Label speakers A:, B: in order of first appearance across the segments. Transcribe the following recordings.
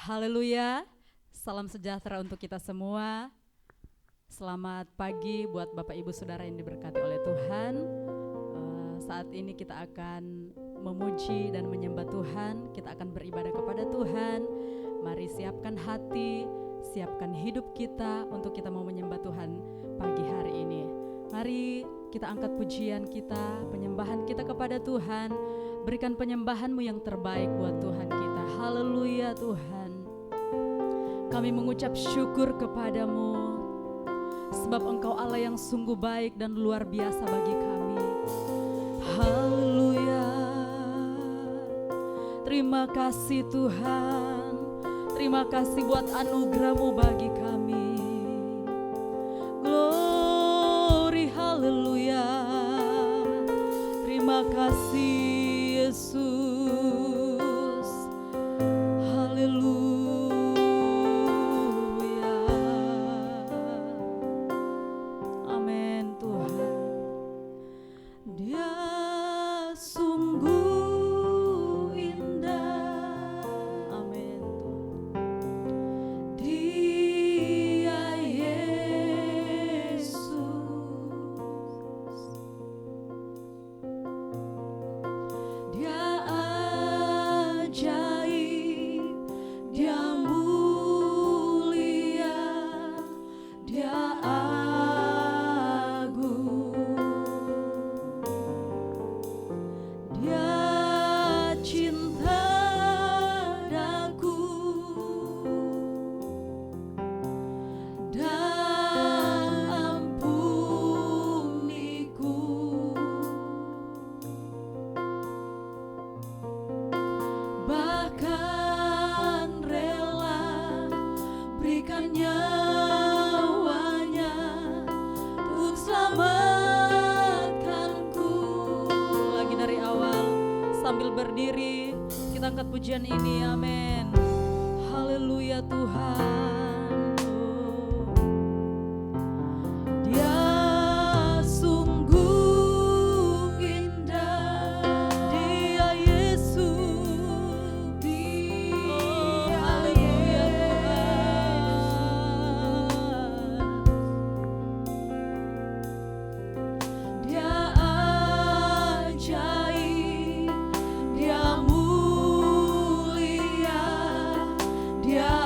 A: Haleluya, salam sejahtera untuk kita semua. Selamat pagi buat Bapak Ibu Saudara yang diberkati oleh Tuhan. Saat ini kita akan memuji dan menyembah Tuhan. Kita akan beribadah kepada Tuhan. Mari siapkan hati, siapkan hidup kita untuk kita mau menyembah Tuhan pagi hari ini. Mari kita angkat pujian kita, penyembahan kita kepada Tuhan. Berikan penyembahan-Mu yang terbaik buat Tuhan kita. Haleluya Tuhan. Kami mengucap syukur kepadamu, sebab Engkau Allah yang sungguh baik dan luar biasa bagi kami. Haleluya. Terima kasih Tuhan. Terima kasih buat anugerah-Mu bagi kami. Glory, haleluya. Terima kasih Yesus. Haleluya. Sambil berdiri, kita angkat pujian ini, amin. Haleluya Tuhan.
B: Dia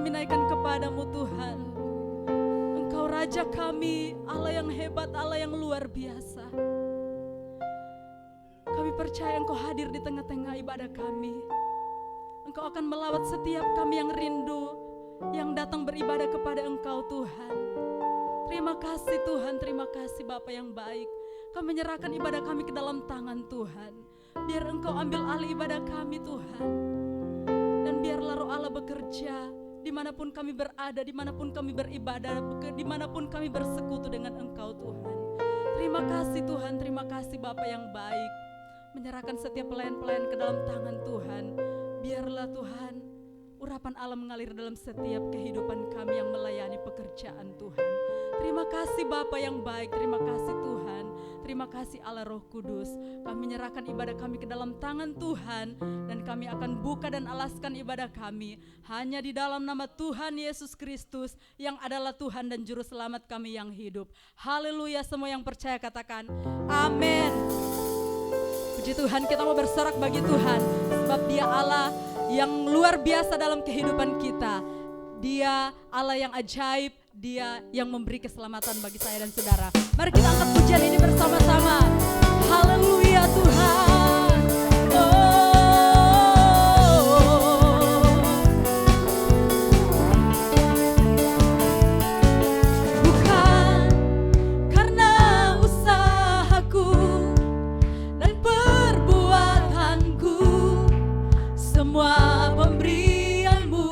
A: kami naikkan kepadamu Tuhan. Engkau Raja kami, Allah yang hebat, Allah yang luar biasa. Kami percaya Engkau hadir di tengah-tengah ibadah kami. Engkau akan melawat setiap kami yang rindu, yang datang beribadah kepada Engkau Tuhan. Terima kasih Tuhan, terima kasih Bapa yang baik. Kami menyerahkan ibadah kami ke dalam tangan Tuhan. Biar Engkau ambil alih ibadah kami Tuhan. Dan biarlah Roh Allah bekerja dimanapun kami berada, dimanapun kami beribadah, dimanapun kami bersekutu dengan Engkau Tuhan. Terima kasih Tuhan, terima kasih Bapa yang baik. Menyerahkan setiap pelayan-pelayan ke dalam tangan Tuhan. Biarlah Tuhan, urapan Allah mengalir dalam setiap kehidupan kami yang melayani pekerjaan Tuhan. Terima kasih Bapa yang baik, terima kasih Tuhan. Terima kasih Allah Roh Kudus. Kami menyerahkan ibadah kami ke dalam tangan Tuhan. Dan kami akan buka dan alaskan ibadah kami hanya di dalam nama Tuhan Yesus Kristus, yang adalah Tuhan dan Juru Selamat kami yang hidup. Haleluya, semua yang percaya katakan amin. Puji Tuhan, kita mau bersorak bagi Tuhan, sebab Dia Allah yang luar biasa dalam kehidupan kita. Dia Allah yang ajaib, Dia yang memberi keselamatan bagi saya dan saudara. Mari kita angkat pujian ini bersama-sama. Haleluya Tuhan. Bukan karena usahaku dan perbuatanku, semua pemberianmu,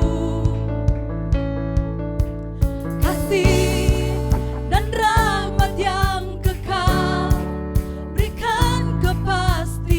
A: kasih dan rahmat yang kekal, berikan kepastian.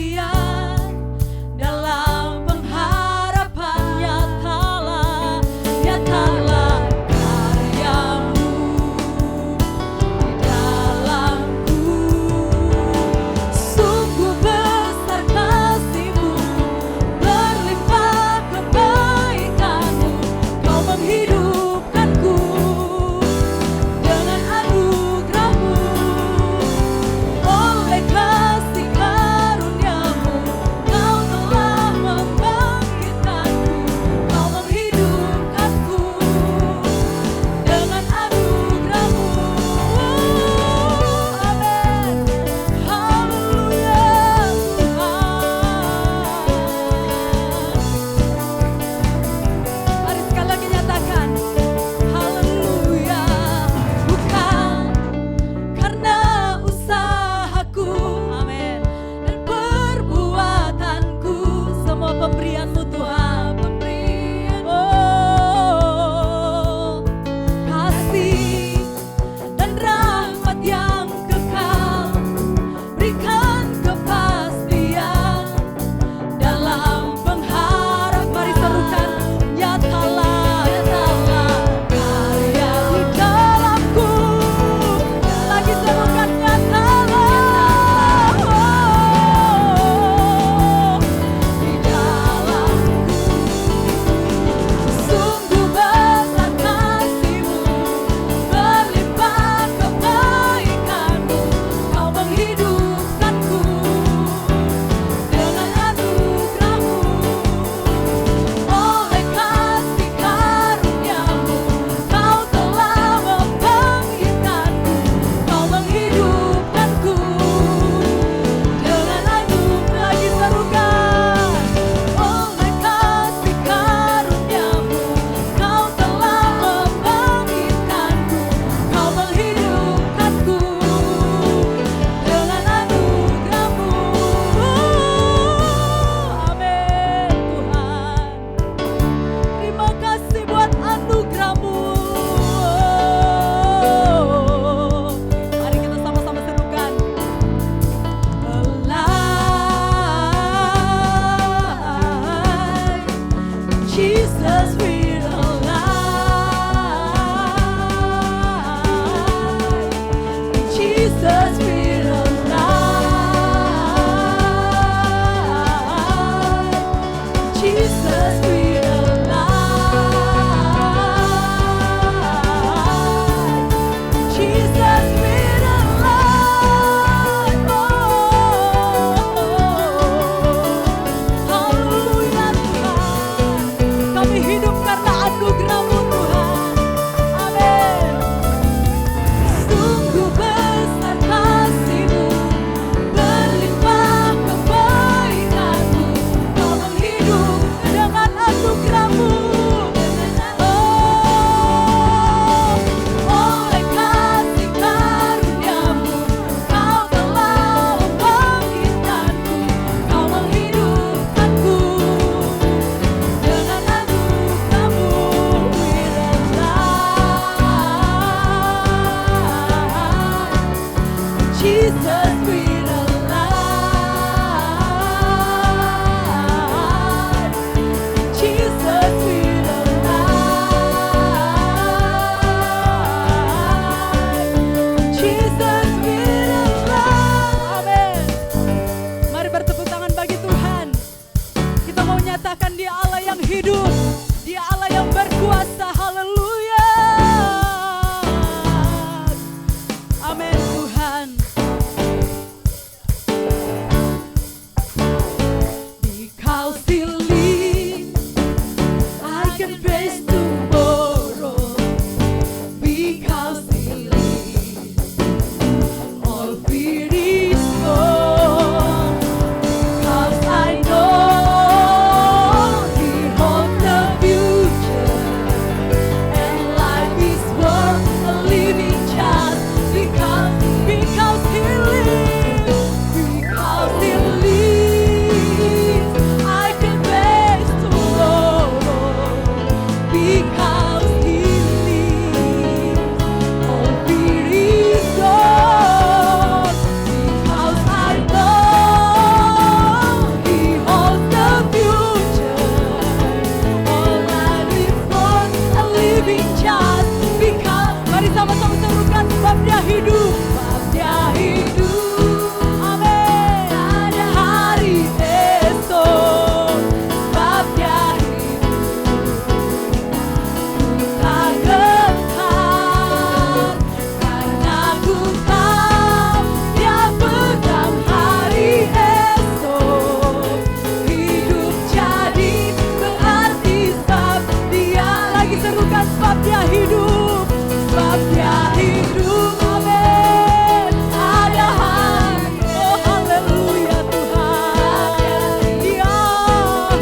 A: lagi serukan, sebab Dia hidup, sebab Dia hidup. Amin. Ada hari, oh haleluya Tuhan. Dia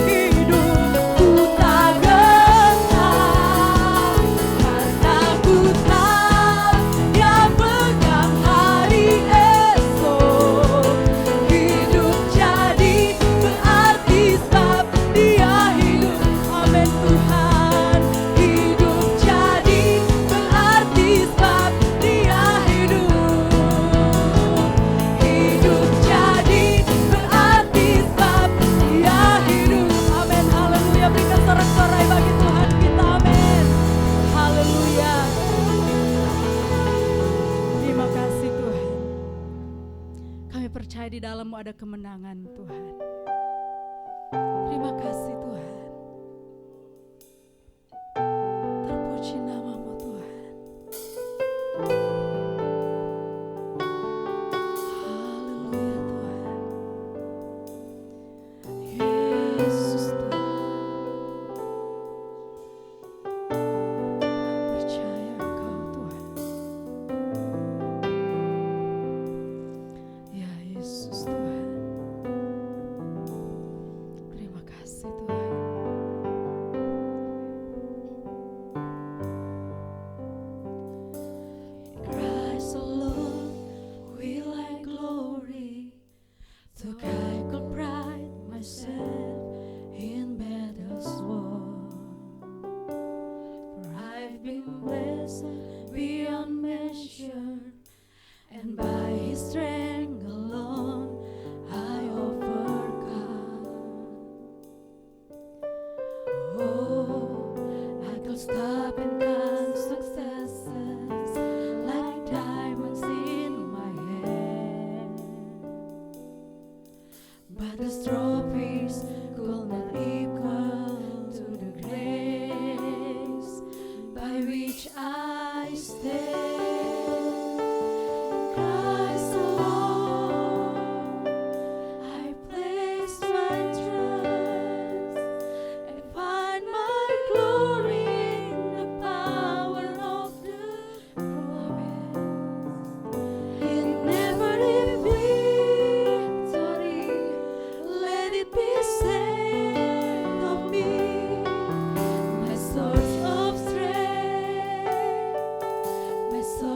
A: hidup, ku tak gentar, karena ku tahu Dia pegang hari esok. Hidup jadi berarti sebab Dia hidup. Amin Tuhan. Hidup jadi berarti sebab Dia hidup. Hidup jadi berarti sebab Dia hidup. Amin. Haleluya. Berikan sorak-sorai bagi Tuhan kita. Amin. Haleluya. Terima kasih Tuhan. Kami percaya di dalam-Mu ada kemenangan Tuhan. Terima kasih Tuhan. Terpuji nama-Mu Tuhan. Haleluya Tuhan. Yesus Tuhan. Percaya Engkau Tuhan. Ya Yesus Tuhan. Terima kasih Tuhan. Christ alone will I glory, though I could pride myself in battles won. For I've been blessed beyond measure, and by His strength alone I overcome. Oh, I could stop and count successes like diamonds in my hand, but those trophies could not equal to the grace by which I stand. Christ alone I place my trust, and find my glory in the power of the cross. In every victory, let it be said of me, my source of strength, my source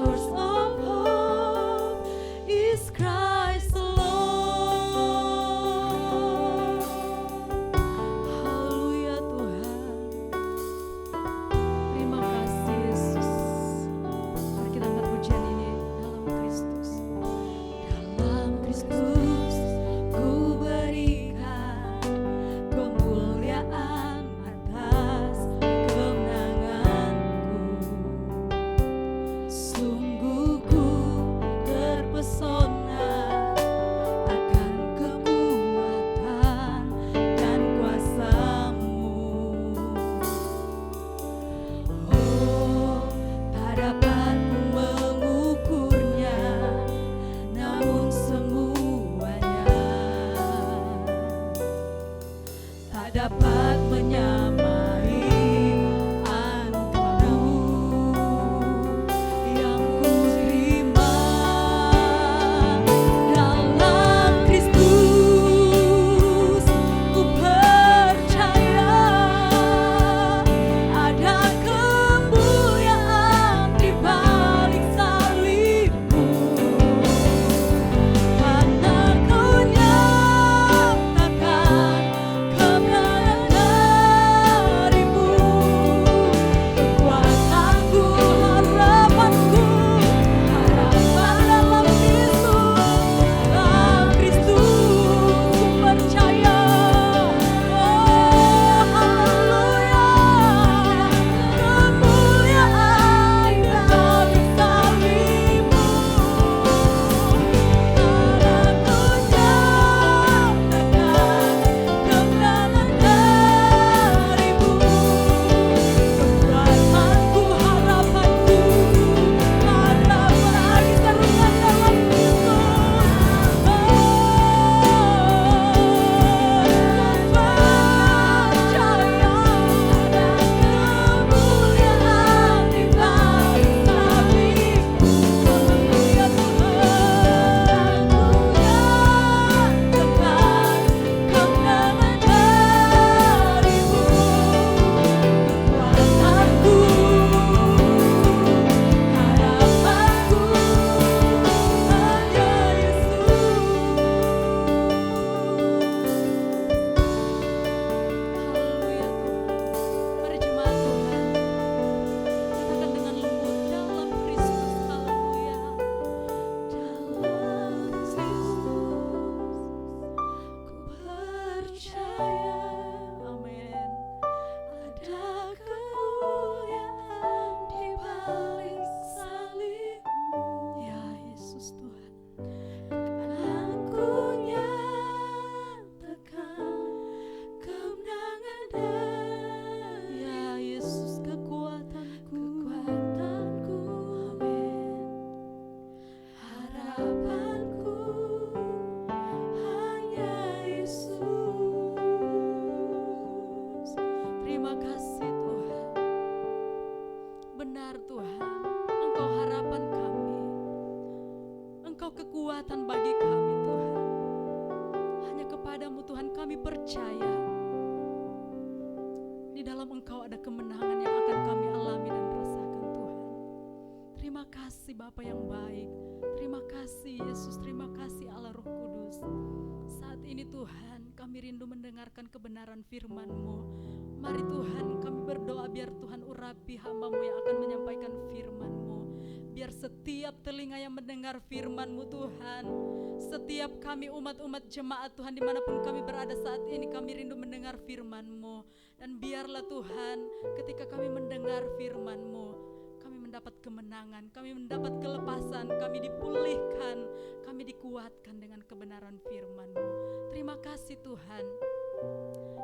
A: benar Tuhan, Engkau harapan kami, Engkau kekuatan bagi kami Tuhan. Hanya kepadamu Tuhan kami percaya, di dalam Engkau ada kemenangan yang akan kami alami dan rasakan Tuhan. Terima kasih Bapa yang baik, terima kasih Yesus, terima kasih Allah Roh Kudus. Saat ini Tuhan kami rindu mendengarkan kebenaran firman-Mu. Mari Tuhan kami berdoa biar Tuhan urapi hamba-Mu yang akan menyampaikan firman-Mu. Biar setiap telinga yang mendengar firman-Mu Tuhan, setiap kami umat-umat jemaat Tuhan dimanapun kami berada saat ini, kami rindu mendengar firman-Mu. Dan biarlah Tuhan ketika kami mendengar firman-Mu, kami mendapat kemenangan, kami mendapat kelepasan, kami dipulihkan, kami dikuatkan dengan kebenaran firman-Mu. Terima kasih Tuhan.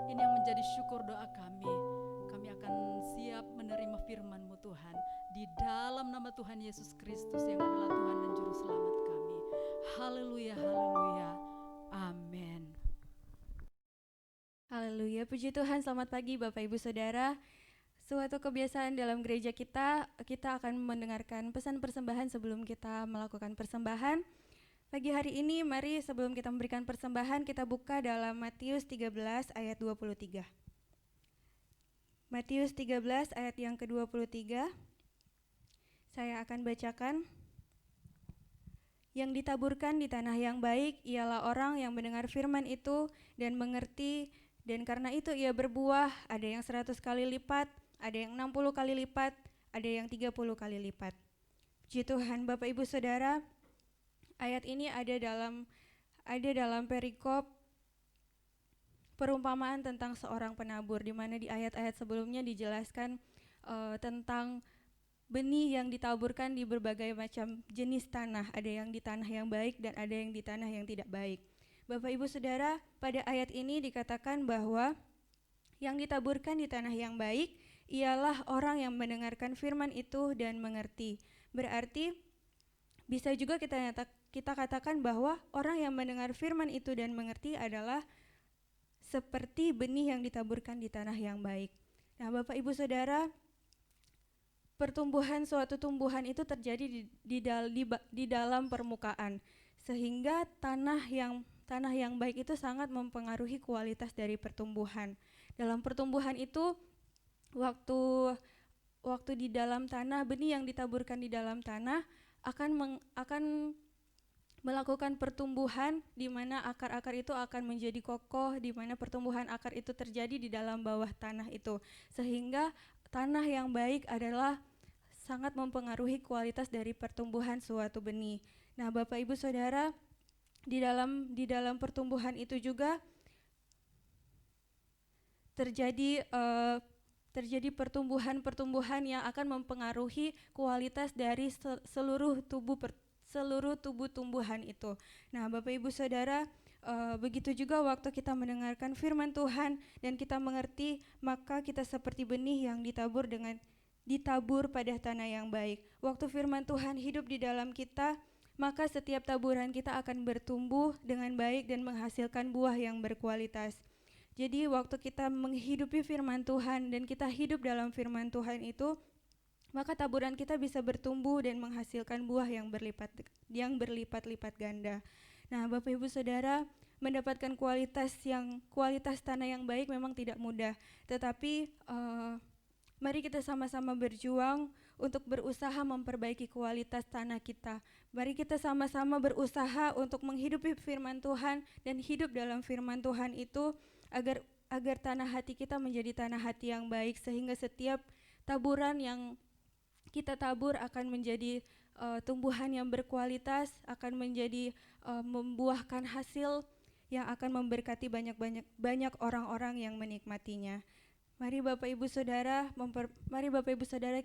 A: Ini yang menjadi syukur doa kami. Kami akan siap menerima firman-Mu Tuhan, di dalam nama Tuhan Yesus Kristus yang adalah Tuhan dan Juru Selamat kami. Haleluya, haleluya, amin.
B: Haleluya, puji Tuhan. Selamat pagi Bapak Ibu Saudara. Suatu kebiasaan dalam gereja kita akan mendengarkan pesan persembahan sebelum kita melakukan persembahan. Pagi hari ini mari sebelum kita memberikan persembahan kita buka dalam Matius 13 ayat 23. Matius 13 ayat yang ke-23. Saya akan bacakan. Yang ditaburkan di tanah yang baik ialah orang yang mendengar firman itu dan mengerti, dan karena itu ia berbuah, ada yang 100 kali lipat, ada yang 60 kali lipat, ada yang 30 kali lipat. Puji Tuhan. Bapak Ibu Saudara, ayat ini ada dalam perikop perumpamaan tentang seorang penabur, di mana di ayat-ayat sebelumnya dijelaskan tentang benih yang ditaburkan di berbagai macam jenis tanah. Ada yang di tanah yang baik dan ada yang di tanah yang tidak baik. Bapak Ibu Saudara, pada ayat ini dikatakan bahwa yang ditaburkan di tanah yang baik ialah orang yang mendengarkan firman itu dan mengerti. Berarti bisa juga kita katakan bahwa orang yang mendengar firman itu dan mengerti adalah seperti benih yang ditaburkan di tanah yang baik. Nah, Bapak Ibu Saudara, suatu tumbuhan itu terjadi di dalam permukaan, sehingga tanah yang baik itu sangat mempengaruhi kualitas dari pertumbuhan. Dalam pertumbuhan itu, waktu di dalam tanah, benih yang ditaburkan di dalam tanah akan melakukan pertumbuhan, di mana akar-akar itu akan menjadi kokoh, di mana pertumbuhan akar itu terjadi di dalam bawah tanah itu, sehingga tanah yang baik adalah sangat mempengaruhi kualitas dari pertumbuhan suatu benih. Nah, Bapak Ibu Saudara, di dalam pertumbuhan itu juga terjadi pertumbuhan yang akan mempengaruhi kualitas dari seluruh tubuh tumbuhan itu. Nah, Bapak Ibu Saudara, begitu juga waktu kita mendengarkan firman Tuhan dan kita mengerti, maka kita seperti benih yang ditabur pada tanah yang baik. Waktu firman Tuhan hidup di dalam kita, maka setiap taburan kita akan bertumbuh dengan baik dan menghasilkan buah yang berkualitas. Jadi waktu kita menghidupi firman Tuhan dan kita hidup dalam firman Tuhan itu, maka taburan kita bisa bertumbuh dan menghasilkan buah yang berlipat-lipat ganda. Nah, Bapak Ibu Saudara, mendapatkan kualitas tanah yang baik memang tidak mudah, tetapi mari kita sama-sama berjuang untuk berusaha memperbaiki kualitas tanah kita. Mari kita sama-sama berusaha untuk menghidupi firman Tuhan dan hidup dalam firman Tuhan itu agar tanah hati kita menjadi tanah hati yang baik, sehingga setiap taburan yang kita tabur akan menjadi tumbuhan yang berkualitas, akan menjadi membuahkan hasil yang akan memberkati banyak orang-orang yang menikmatinya. Mari Bapak Ibu Saudara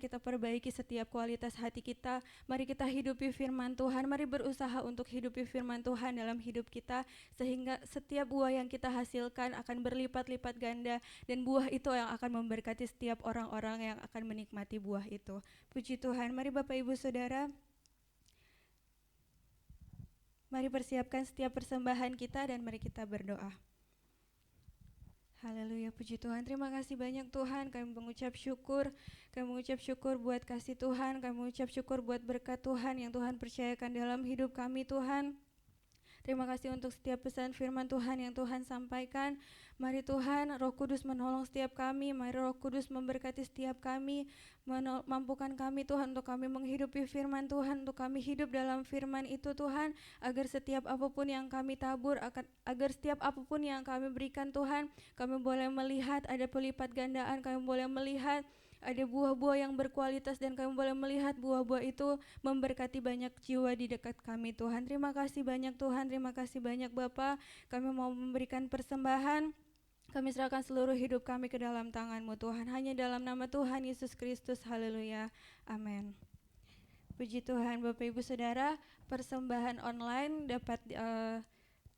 B: kita perbaiki setiap kualitas hati kita. Mari kita hidupi firman Tuhan. Mari berusaha untuk hidupi firman Tuhan dalam hidup kita, sehingga setiap buah yang kita hasilkan akan berlipat-lipat ganda, dan buah itu yang akan memberkati setiap orang-orang yang akan menikmati buah itu. Puji Tuhan. Mari Bapak Ibu Saudara, mari persiapkan setiap persembahan kita dan mari kita berdoa. Haleluya, puji Tuhan. Terima kasih banyak Tuhan. Kami mengucap syukur. Kami mengucap syukur buat kasih Tuhan. Kami mengucap syukur buat berkat Tuhan yang Tuhan percayakan dalam hidup kami Tuhan. Terima kasih untuk setiap pesan firman Tuhan yang Tuhan sampaikan. Mari Tuhan, Roh Kudus menolong setiap kami. Mari Roh Kudus memberkati setiap kami. Mampukan kami Tuhan untuk kami menghidupi firman Tuhan. Untuk kami hidup dalam firman itu Tuhan. Agar setiap apapun yang kami tabur, agar setiap apapun yang kami berikan Tuhan, kami boleh melihat ada pelipat gandaan. Kami boleh melihat ada buah-buah yang berkualitas dan kami boleh melihat buah-buah itu memberkati banyak jiwa di dekat kami Tuhan. Terima kasih banyak Tuhan, terima kasih banyak Bapa. Kami mau memberikan persembahan. Kami serahkan seluruh hidup kami ke dalam tangan-Mu Tuhan. Hanya dalam nama Tuhan Yesus Kristus. Haleluya. Amin. Puji Tuhan Bapak Ibu Saudara, persembahan online dapat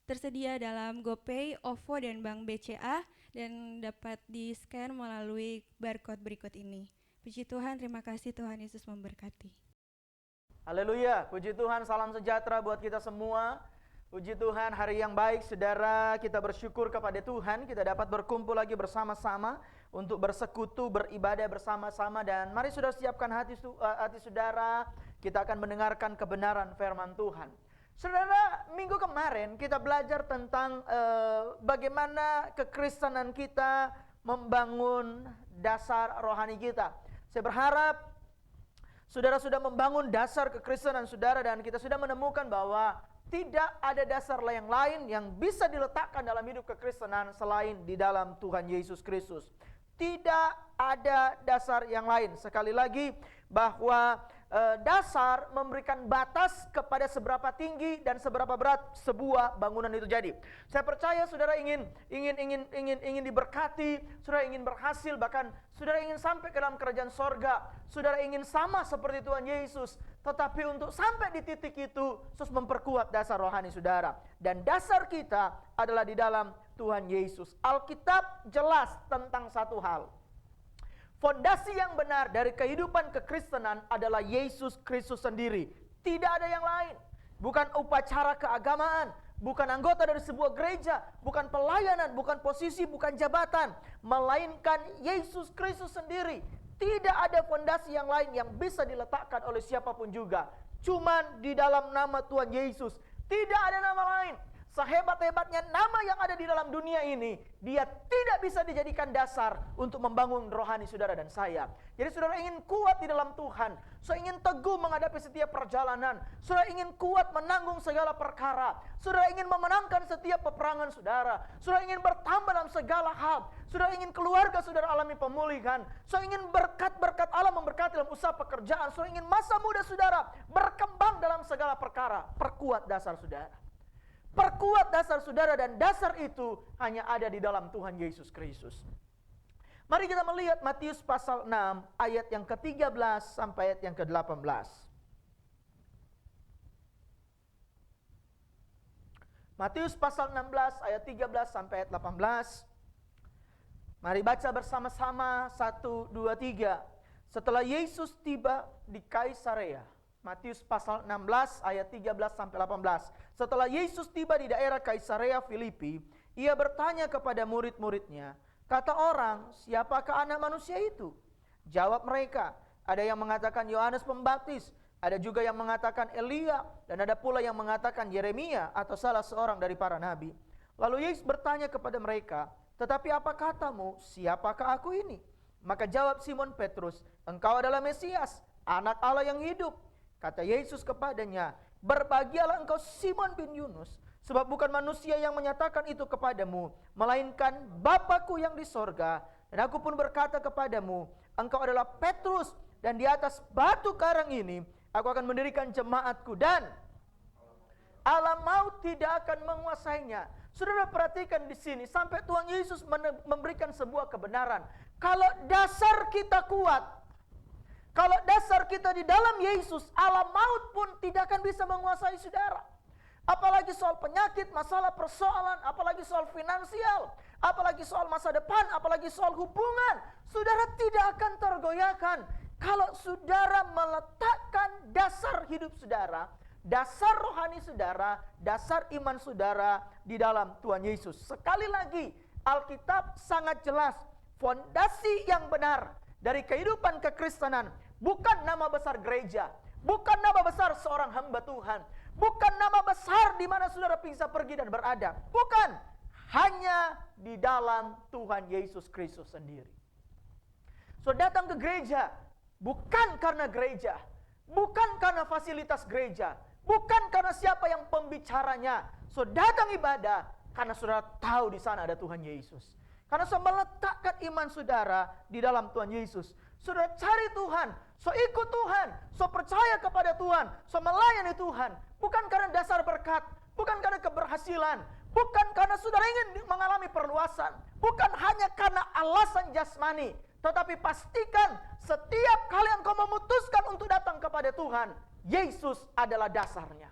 B: tersedia dalam GoPay, OVO, dan Bank BCA dan dapat di-scan melalui barcode berikut ini. Puji Tuhan, terima kasih Tuhan Yesus memberkati.
C: Haleluya, puji Tuhan, salam sejahtera buat kita semua. Puji Tuhan, hari yang baik saudara, kita bersyukur kepada Tuhan, kita dapat berkumpul lagi bersama-sama untuk bersekutu, beribadah bersama-sama. Dan mari saudara siapkan hati saudara, kita akan mendengarkan kebenaran firman Tuhan. Saudara, minggu kemarin kita belajar tentang bagaimana kekristenan kita membangun dasar rohani kita. Saya berharap saudara sudah membangun dasar kekristenan saudara dan kita sudah menemukan bahwa tidak ada dasar yang lain yang bisa diletakkan dalam hidup kekristenan selain di dalam Tuhan Yesus Kristus. Tidak ada dasar yang lain. Sekali lagi bahwa dasar memberikan batas kepada seberapa tinggi dan seberapa berat sebuah bangunan itu jadi. Saya percaya saudara ingin diberkati, saudara ingin berhasil, bahkan saudara ingin sampai ke dalam kerajaan sorga, saudara ingin sama seperti Tuhan Yesus. Tetapi untuk sampai di titik itu, Yesus memperkuat dasar rohani saudara. Dan dasar kita adalah di dalam Tuhan Yesus. Alkitab jelas tentang satu hal. Fondasi yang benar dari kehidupan kekristenan adalah Yesus Kristus sendiri. Tidak ada yang lain. Bukan upacara keagamaan, bukan anggota dari sebuah gereja, bukan pelayanan, bukan posisi, bukan jabatan, melainkan Yesus Kristus sendiri. Tidak ada fondasi yang lain yang bisa diletakkan oleh siapapun juga. Cuman di dalam nama Tuhan Yesus. Tidak ada nama lain. Sehebat-hebatnya nama yang ada di dalam dunia ini, dia tidak bisa dijadikan dasar untuk membangun rohani saudara dan saya. Jadi saudara ingin kuat di dalam Tuhan, saudara ingin teguh menghadapi setiap perjalanan, saudara ingin kuat menanggung segala perkara, saudara ingin memenangkan setiap peperangan saudara, saudara ingin bertambah dalam segala hal, saudara ingin keluarga saudara alami pemulihan, saudara ingin berkat-berkat Allah memberkati dalam usaha pekerjaan, saudara ingin masa muda saudara berkembang dalam segala perkara, perkuat dasar saudara. Perkuat dasar saudara dan dasar itu hanya ada di dalam Tuhan Yesus Kristus. Mari kita melihat Matius pasal 6 ayat yang ke-13 sampai ayat yang ke-18. Matius pasal 16 ayat 13 sampai ayat 18. Mari baca bersama-sama 1, 2, 3. Setelah Yesus tiba di Kaisarea. Matius pasal 16 ayat 13 sampai 18. Setelah Yesus tiba di daerah Kaisarea Filipi, ia bertanya kepada murid-muridnya, kata orang, siapakah anak manusia itu? Jawab mereka, ada yang mengatakan Yohanes Pembaptis, ada juga yang mengatakan Elia, dan ada pula yang mengatakan Yeremia atau salah seorang dari para nabi. Lalu Yesus bertanya kepada mereka, tetapi apa katamu, siapakah aku ini? Maka jawab Simon Petrus, engkau adalah Mesias, anak Allah yang hidup. Kata Yesus kepadanya, berbahagialah engkau Simon bin Yunus, sebab bukan manusia yang menyatakan itu kepadamu, melainkan Bapa-Ku yang di sorga. Dan aku pun berkata kepadamu, engkau adalah Petrus, dan di atas batu karang ini, aku akan mendirikan jemaat-Ku, dan alam maut tidak akan menguasainya. Saudara perhatikan di sini, sampai Tuhan Yesus memberikan sebuah kebenaran. Kalau dasar kita kuat, kalau dasar kita di dalam Yesus, alam maut pun tidak akan bisa menguasai saudara. Apalagi soal penyakit, masalah persoalan, apalagi soal finansial, apalagi soal masa depan, apalagi soal hubungan. Saudara tidak akan tergoyahkan kalau saudara meletakkan dasar hidup saudara, dasar rohani saudara, dasar iman saudara di dalam Tuhan Yesus. Sekali lagi, Alkitab sangat jelas, fondasi yang benar dari kehidupan kekristenan bukan nama besar gereja, bukan nama besar seorang hamba Tuhan, bukan nama besar di mana saudara bisa pergi dan berada. Bukan, hanya di dalam Tuhan Yesus Kristus sendiri. So datang ke gereja bukan karena gereja, bukan karena fasilitas gereja, bukan karena siapa yang pembicaranya. So datang ibadah karena saudara tahu di sana ada Tuhan Yesus. Karena saudara meletakkan iman saudara di dalam Tuhan Yesus. Saudara cari Tuhan, so ikut Tuhan, so percaya kepada Tuhan, so melayani Tuhan. Bukan karena dasar berkat, bukan karena keberhasilan, bukan karena saudara ingin mengalami perluasan, bukan hanya karena alasan jasmani. Tetapi pastikan setiap kali engkau memutuskan untuk datang kepada Tuhan, Yesus adalah dasarnya.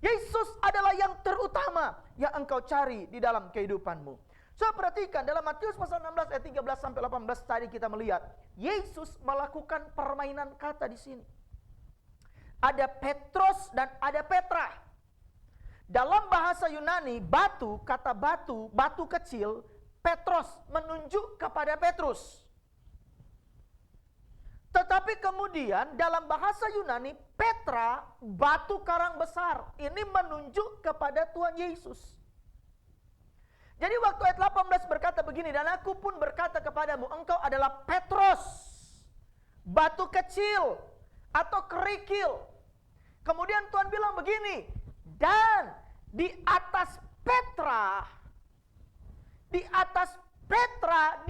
C: Yesus adalah yang terutama yang engkau cari di dalam kehidupanmu. So perhatikan dalam Matius pasal 16 ayat 13 sampai 18 tadi kita melihat Yesus melakukan permainan kata di sini. Ada Petrus dan ada Petra. Dalam bahasa Yunani batu, kata batu, batu kecil, Petros menunjuk kepada Petrus. Tetapi kemudian dalam bahasa Yunani Petra, batu karang besar, ini menunjuk kepada Tuhan Yesus. Jadi waktu ayat 18 berkata begini, dan aku pun berkata kepadamu, engkau adalah Petrus, batu kecil atau kerikil. Kemudian Tuhan bilang begini, dan di atas Petra, di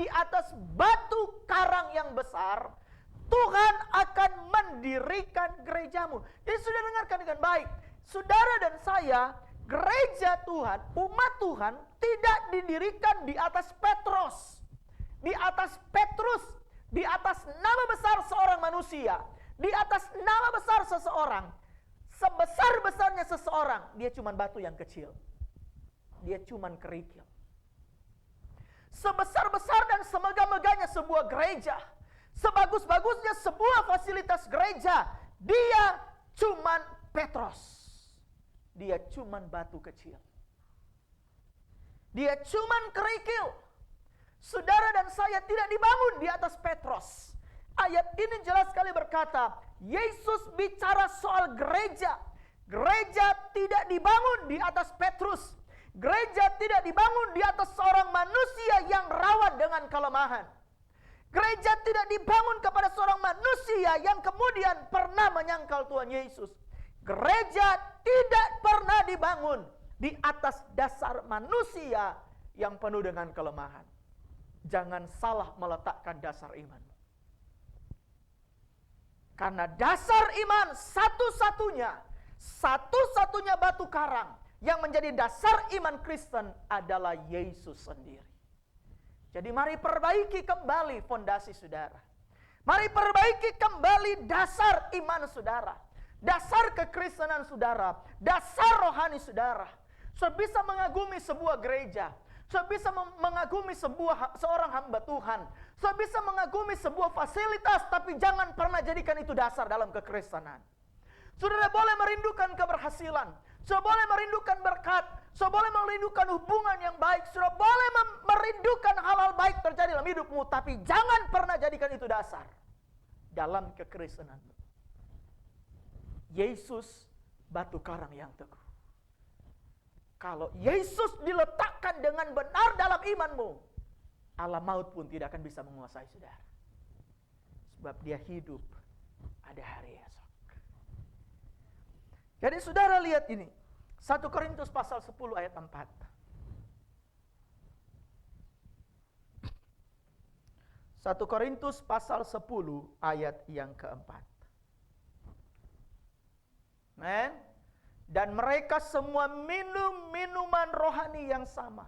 C: atas batu karang yang besar, Tuhan akan mendirikan gerejamu. Jadi sudah dengarkan dengan baik, saudara dan saya, gereja Tuhan, umat Tuhan tidak didirikan di atas Petrus, di atas Petrus, di atas nama besar seorang manusia, di atas nama besar seseorang. Sebesar-besarnya seseorang, dia cuma batu yang kecil, dia cuma kerikil. Sebesar-besar dan semegah-megahnya sebuah gereja, sebagus-bagusnya sebuah fasilitas gereja, dia cuma Petrus. Dia cuman batu kecil. Dia cuman kerikil. Saudara dan saya tidak dibangun di atas Petrus. Ayat ini jelas sekali berkata, Yesus bicara soal gereja. Gereja tidak dibangun di atas Petrus. Gereja tidak dibangun di atas seorang manusia yang rawan dengan kelemahan. Gereja tidak dibangun kepada seorang manusia yang kemudian pernah menyangkal Tuhan Yesus. Gereja tidak pernah dibangun di atas dasar manusia yang penuh dengan kelemahan. Jangan salah meletakkan dasar imanmu. Karena dasar iman satu-satunya batu karang yang menjadi dasar iman Kristen adalah Yesus sendiri. Jadi mari perbaiki kembali fondasi saudara. Mari perbaiki kembali dasar iman saudara. Dasar kekristenan saudara, dasar rohani saudara. So bisa mengagumi sebuah gereja, so bisa mengagumi seorang hamba Tuhan, so bisa mengagumi sebuah fasilitas, tapi jangan pernah jadikan itu dasar dalam kekristenan. Saudara boleh merindukan keberhasilan, so boleh merindukan berkat, so boleh merindukan hubungan yang baik, saudara boleh merindukan hal-hal baik terjadi dalam hidupmu, tapi jangan pernah jadikan itu dasar dalam kekristenanmu. Yesus batu karang yang teguh. Kalau Yesus diletakkan dengan benar dalam imanmu, alam maut pun tidak akan bisa menguasai saudara. Sebab dia hidup ada hari esok. Jadi saudara lihat ini, 1 Korintus pasal 10 ayat 4. 1 Korintus pasal 10 ayat yang keempat. Men, dan mereka semua minum minuman rohani yang sama,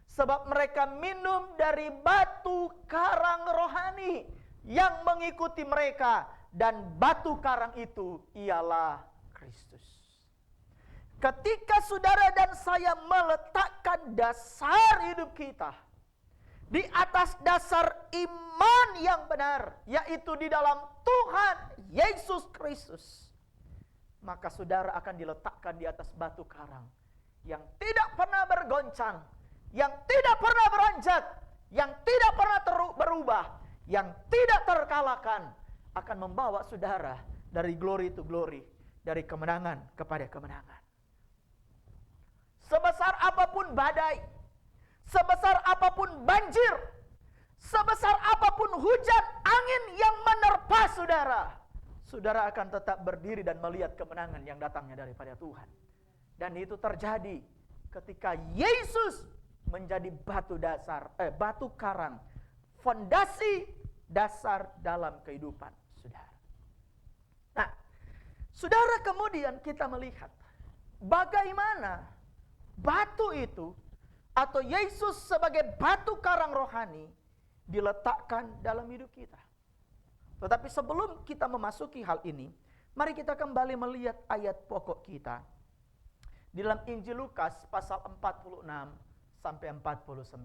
C: sebab mereka minum dari batu karang rohani yang mengikuti mereka, dan batu karang itu ialah Kristus. Ketika saudara dan saya meletakkan dasar hidup kita di atas dasar iman yang benar, yaitu di dalam Tuhan Yesus Kristus, maka saudara akan diletakkan di atas batu karang yang tidak pernah bergoncang, yang tidak pernah beranjak, yang tidak pernah berubah, yang tidak terkalahkan, akan membawa saudara dari glory to glory, dari kemenangan kepada kemenangan. Sebesar apapun badai, sebesar apapun banjir, sebesar apapun hujan angin yang menerpa saudara, saudara akan tetap berdiri dan melihat kemenangan yang datangnya daripada Tuhan. Dan itu terjadi ketika Yesus menjadi batu dasar, batu karang, fondasi dasar dalam kehidupan saudara. Nah, saudara, kemudian kita melihat bagaimana batu itu atau Yesus sebagai batu karang rohani diletakkan dalam hidup kita. Tetapi sebelum kita memasuki hal ini, mari kita kembali melihat ayat pokok kita di dalam Injil Lukas pasal 46 sampai 49.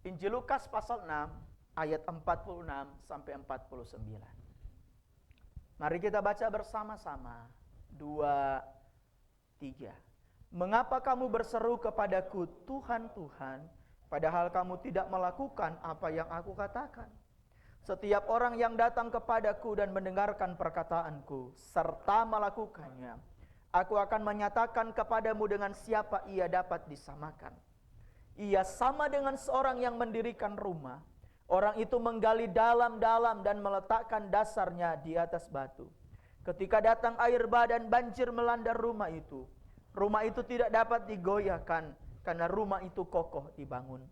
C: Injil Lukas pasal 6 ayat 46 sampai 49. Mari kita baca bersama-sama. 2, 3. Mengapa kamu berseru kepadaku, Tuhan, Tuhan, padahal kamu tidak melakukan apa yang aku katakan? Setiap orang yang datang kepadaku dan mendengarkan perkataanku, serta melakukannya, aku akan menyatakan kepadamu dengan siapa ia dapat disamakan. Ia sama dengan seorang yang mendirikan rumah. Orang itu menggali dalam-dalam dan meletakkan dasarnya di atas batu. Ketika datang air bah dan banjir melanda rumah itu tidak dapat digoyahkan karena rumah itu kokoh dibangun.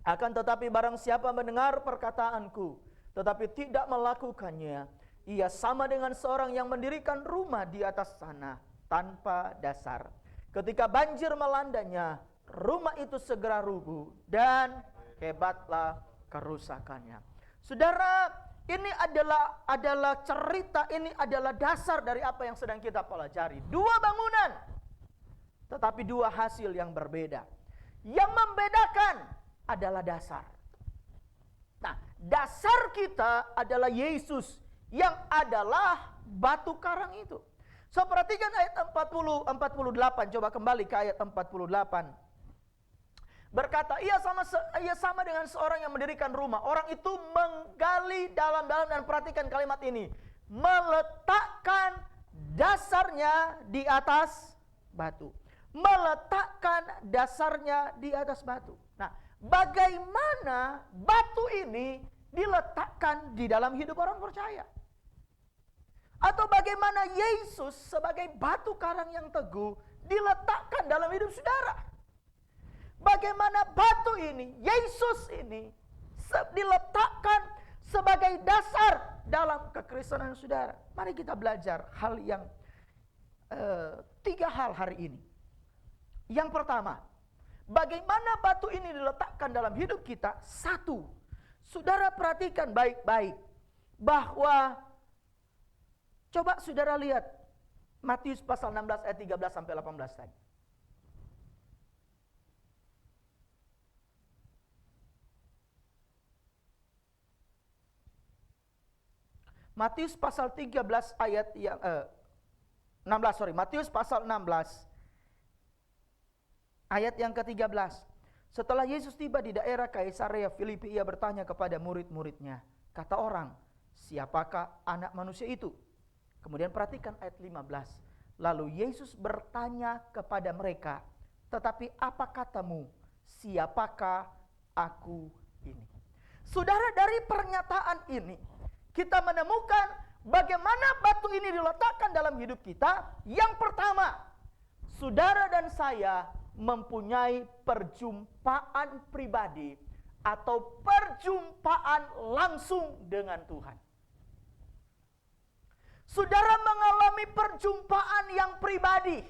C: Akan tetapi barang siapa mendengar perkataanku tetapi tidak melakukannya, ia sama dengan seorang yang mendirikan rumah di atas tanah tanpa dasar. Ketika banjir melandanya, rumah itu segera rubuh dan hebatlah kerusakannya. Saudara, ini adalah cerita, ini adalah dasar dari apa yang sedang kita pelajari. Dua bangunan, tetapi dua hasil yang berbeda. Yang membedakan adalah dasar. Nah, dasar kita adalah Yesus yang adalah batu karang itu. So, perhatikan ayat 48, coba kembali ke ayat 48. Berkata, ia sama dengan seorang yang mendirikan rumah. Orang itu menggali dalam-dalam, dan perhatikan kalimat ini, meletakkan dasarnya di atas batu. Meletakkan dasarnya di atas batu. Nah, bagaimana batu ini diletakkan di dalam hidup orang percaya? Atau bagaimana Yesus sebagai batu karang yang teguh diletakkan dalam hidup saudara? Bagaimana batu ini, Yesus ini diletakkan sebagai dasar dalam kekristenan saudara? Mari kita belajar hal yang 3 hal hari ini. Yang pertama, bagaimana batu ini diletakkan dalam hidup kita? 1, saudara perhatikan baik-baik bahwa, coba saudara lihat Matius pasal 16 ayat 13 sampai 18 tadi. Matius pasal 13 ayat yang 16, Matius pasal 16 ayat yang ke-13. Setelah Yesus tiba di daerah Kaisarea Filipi, ia bertanya kepada murid-muridnya, kata orang, siapakah anak manusia itu? Kemudian perhatikan ayat 15. Lalu Yesus bertanya kepada mereka, tetapi apa katamu, siapakah aku ini? Saudara, dari pernyataan ini kita menemukan bagaimana batu ini diletakkan dalam hidup kita. Yang pertama, saudara dan saya mempunyai perjumpaan pribadi atau perjumpaan langsung dengan Tuhan. Saudara mengalami perjumpaan yang pribadi.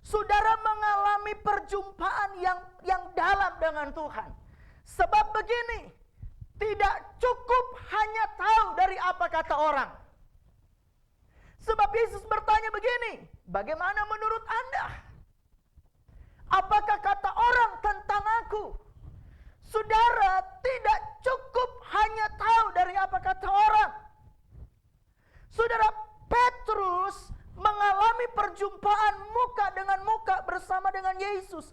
C: Saudara mengalami perjumpaan yang dalam dengan Tuhan. Sebab begini, tidak cukup hanya tahu dari apa kata orang. Sebab Yesus bertanya begini, bagaimana menurut Anda? Apakah kata orang tentang aku? Saudara, tidak cukup hanya tahu dari apa kata orang. Saudara, Petrus mengalami perjumpaan dengan Yesus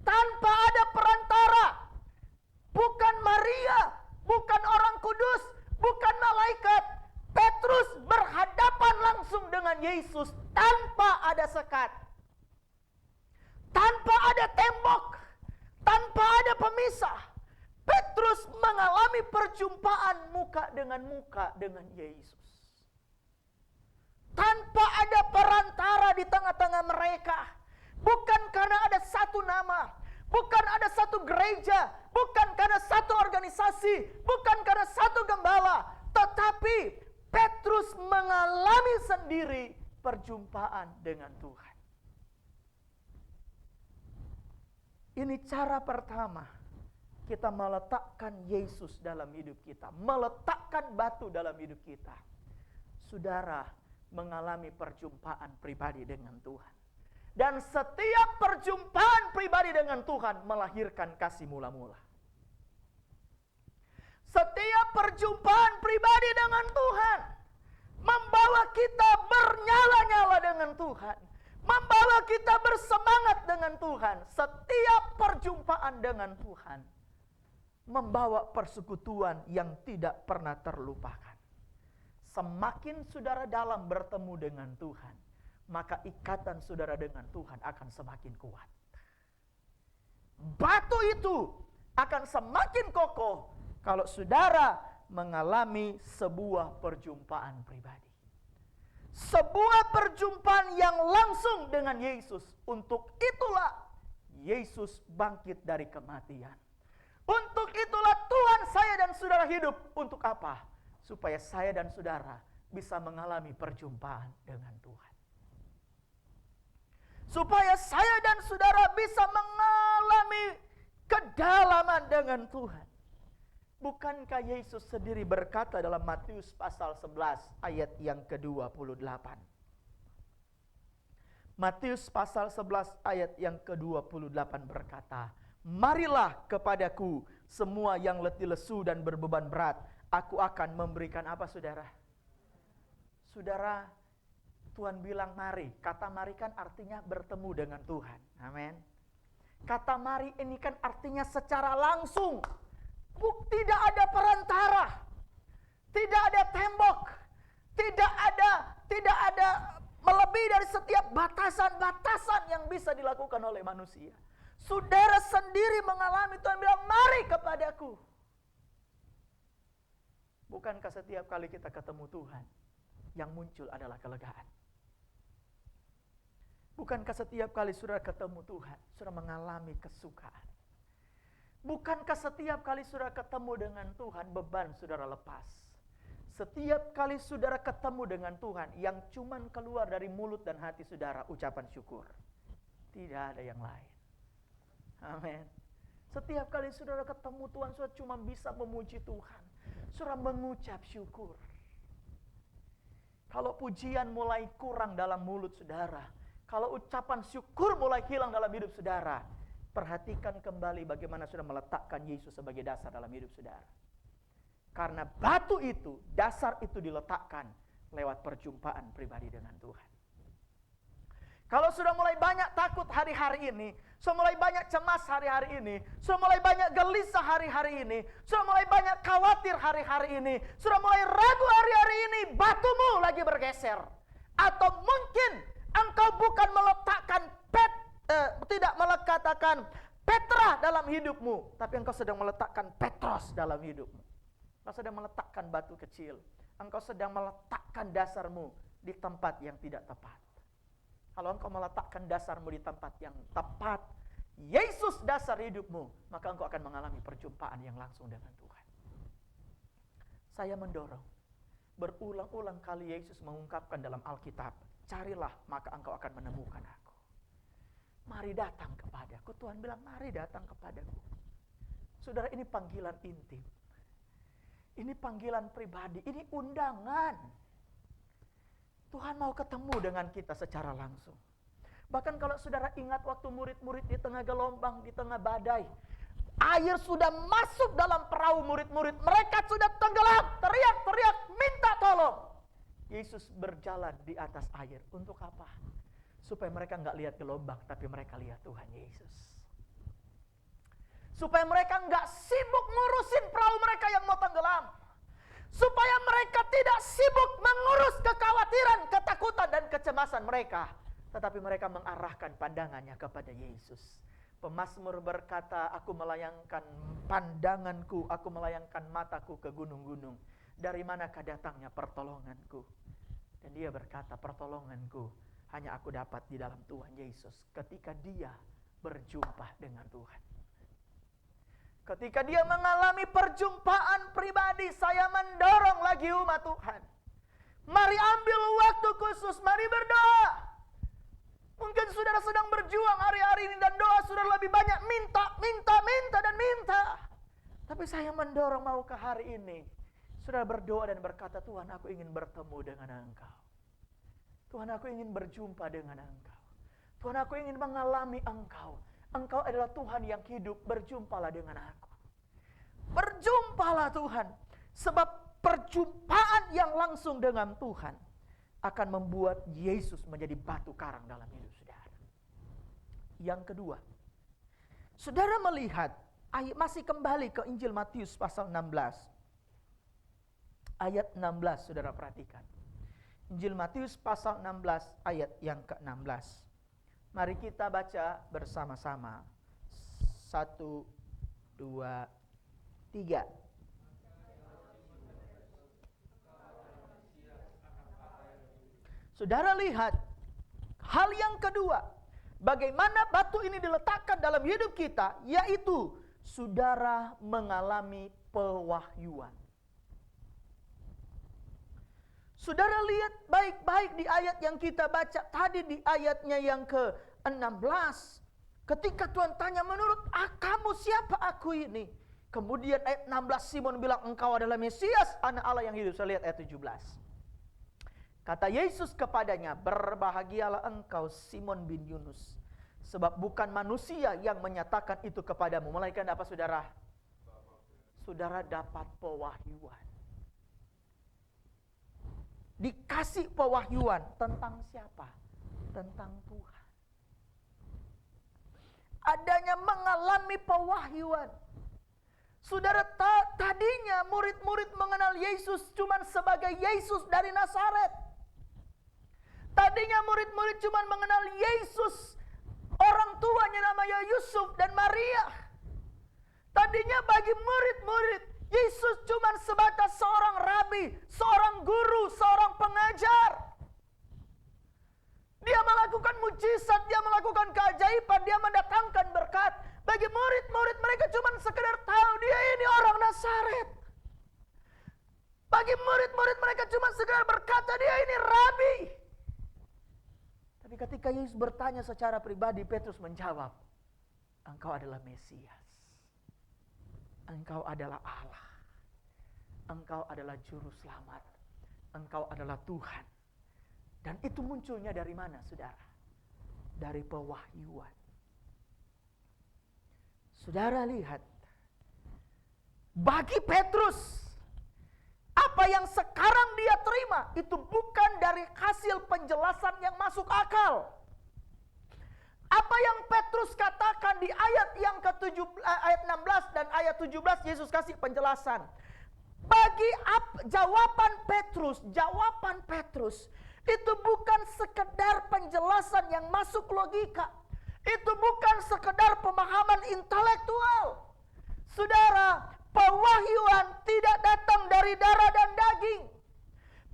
C: tanpa ada perantara. Bukan Maria, bukan orang kudus, bukan malaikat. Petrus berhadapan langsung dengan Yesus tanpa ada sekat. Tanpa ada tembok, tanpa ada pemisah. Petrus mengalami perjumpaan muka dengan Yesus. Tanpa ada perantara di tengah-tengah mereka. Bukan karena ada satu nama, bukan ada satu gereja, bukan karena satu organisasi, bukan karena satu gembala, tetapi Petrus mengalami sendiri perjumpaan dengan Tuhan. Ini cara pertama kita meletakkan Yesus dalam hidup kita, meletakkan batu dalam hidup kita. Saudara mengalami perjumpaan pribadi dengan Tuhan. Dan setiap perjumpaan pribadi dengan Tuhan melahirkan kasih mula-mula. Setiap perjumpaan pribadi dengan Tuhan membawa kita bernyala-nyala dengan Tuhan, membawa kita bersemangat dengan Tuhan. Setiap perjumpaan dengan Tuhan membawa persekutuan yang tidak pernah terlupakan. Semakin saudara dalam bertemu dengan Tuhan, maka ikatan saudara dengan Tuhan akan semakin kuat. Batu itu akan semakin kokoh kalau saudara mengalami sebuah perjumpaan pribadi. Sebuah perjumpaan yang langsung dengan Yesus. Untuk itulah Yesus bangkit dari kematian. Untuk itulah Tuhan saya dan saudara hidup. Untuk apa? Supaya saya dan saudara bisa mengalami perjumpaan dengan Tuhan. Supaya saya dan saudara bisa mengalami kedalaman dengan Tuhan. Bukankah Yesus sendiri berkata dalam Matius pasal 11 ayat yang ke-28. Matius pasal 11 ayat yang ke-28 berkata, "Marilah kepadaku semua yang letih lesu dan berbeban berat, aku akan memberikan" apa saudara? Saudara, Tuhan bilang mari. Kata mari kan artinya bertemu dengan Tuhan. Amin. Kata mari ini kan artinya secara langsung. Tidak ada perantara. Tidak ada tembok. Tidak ada melebihi dari setiap batasan-batasan yang bisa dilakukan oleh manusia. Saudara sendiri mengalami, Tuhan bilang mari kepadaku. Bukankah setiap kali kita ketemu Tuhan, yang muncul adalah kelegaan? Bukankah setiap kali saudara ketemu Tuhan, saudara mengalami kesukaan? Bukankah setiap kali saudara ketemu dengan Tuhan, beban saudara lepas? Setiap kali saudara ketemu dengan Tuhan, yang cuman keluar dari mulut dan hati saudara, ucapan syukur. Tidak ada yang lain. Amin. Setiap kali saudara ketemu Tuhan, saudara cuma bisa memuji Tuhan. Saudara mengucap syukur. Kalau pujian mulai kurang dalam mulut saudara, kalau ucapan syukur mulai hilang dalam hidup saudara, perhatikan kembali bagaimana saudara meletakkan Yesus sebagai dasar dalam hidup saudara. Karena batu itu, dasar itu diletakkan lewat perjumpaan pribadi dengan Tuhan. Kalau sudah mulai banyak takut hari-hari ini, sudah mulai banyak cemas hari-hari ini, sudah mulai banyak gelisah hari-hari ini, sudah mulai banyak khawatir hari-hari ini, sudah mulai ragu hari-hari ini, batumu lagi bergeser. Atau mungkin engkau bukan meletakkan tidak meletakkan Petra dalam hidupmu, tapi engkau sedang meletakkan Petros dalam hidupmu. Engkau sedang meletakkan batu kecil. Engkau sedang meletakkan dasarmu di tempat yang tidak tepat. Kalau engkau meletakkan dasarmu di tempat yang tepat, Yesus dasar hidupmu, maka engkau akan mengalami perjumpaan yang langsung dengan Tuhan. Saya mendorong, berulang-ulang kali Yesus mengungkapkan dalam Alkitab, carilah maka engkau akan menemukan aku. Mari datang kepadaku. Tuhan bilang mari datang kepadaku. Saudara, ini panggilan intim. Ini panggilan pribadi, ini undangan. Tuhan mau ketemu dengan kita secara langsung. Bahkan kalau saudara ingat waktu murid-murid di tengah gelombang, di tengah badai, air sudah masuk dalam perahu murid-murid, mereka sudah tenggelam, teriak-teriak, minta tolong. Yesus berjalan di atas air, untuk apa? Supaya mereka nggak lihat gelombang, tapi mereka lihat Tuhan Yesus. Supaya mereka nggak sibuk ngurusin perahu mereka yang mau tenggelam. Supaya mereka tidak sibuk mengurus kekhawatiran, ketakutan, dan kecemasan mereka. Tetapi mereka mengarahkan pandangannya kepada Yesus. Pemazmur berkata, aku melayangkan pandanganku, aku melayangkan mataku ke gunung-gunung. Dari manakah datangnya pertolonganku? Dan dia berkata, pertolonganku hanya aku dapat di dalam Tuhan Yesus. Ketika dia berjumpa dengan Tuhan. Ketika dia mengalami perjumpaan pribadi, saya mendorong lagi umat Tuhan. Mari ambil waktu khusus, mari berdoa. Mungkin saudara sedang berjuang hari-hari ini dan doa saudara lebih banyak minta dan minta. Tapi saya mendorong mau ke hari ini. Saudara berdoa dan berkata, Tuhan aku ingin bertemu dengan Engkau. Tuhan aku ingin berjumpa dengan Engkau. Tuhan aku ingin mengalami Engkau. Engkau adalah Tuhan yang hidup, berjumpalah dengan aku. Berjumpalah Tuhan. Sebab perjumpaan yang langsung dengan Tuhan akan membuat Yesus menjadi batu karang dalam hidup saudara. Yang kedua, saudara melihat, masih kembali ke Injil Matius pasal 16. Ayat 16 saudara perhatikan. Injil Matius pasal 16 ayat yang ke-16. Mari kita baca bersama-sama. 1, 2, 3. Saudara lihat, hal yang kedua, bagaimana batu ini diletakkan dalam hidup kita, yaitu saudara mengalami pewahyuan. Saudara lihat baik-baik di ayat yang kita baca tadi, di ayatnya yang ke-16. Ketika Tuhan tanya, menurut kamu siapa aku ini? Kemudian ayat 16 Simon bilang, engkau adalah Mesias, anak Allah yang hidup. Saya lihat ayat 17. Kata Yesus kepadanya, berbahagialah engkau Simon bin Yunus. Sebab bukan manusia yang menyatakan itu kepadamu. Melainkan apa saudara? Saudara dapat pewahyuan. Dikasih pewahyuan tentang siapa? Tentang Tuhan. Adanya mengalami pewahyuan. Saudara, tadinya murid-murid mengenal Yesus cuma sebagai Yesus dari Nazaret. Tadinya murid-murid cuma mengenal Yesus, orang tuanya namanya Yusuf dan Maria. Tadinya bagi murid-murid, Yesus cuma sebatas seorang rabi, seorang guru, seorang pengajar. Dia melakukan mujizat, dia melakukan keajaiban, dia mendatangkan berkat. Bagi murid-murid mereka cuma sekedar tahu dia ini orang Nazaret. Bagi murid-murid mereka cuma sekedar berkata dia ini rabi. Tapi ketika Yesus bertanya secara pribadi, Petrus menjawab, engkau adalah Mesias. Engkau adalah Allah. Engkau adalah juru selamat. Engkau adalah Tuhan. Dan itu munculnya dari mana, saudara? Dari pewahyuan. Saudara lihat, bagi Petrus, apa yang sekarang dia terima itu bukan dari hasil penjelasan yang masuk akal. Apa yang Petrus katakan di ayat yang ayat 16 dan ayat 17, Yesus kasih penjelasan. Bagi jawaban Petrus itu bukan sekedar penjelasan yang masuk logika. Itu bukan sekedar pemahaman intelektual. Saudara, pewahyuan tidak datang dari darah dan daging.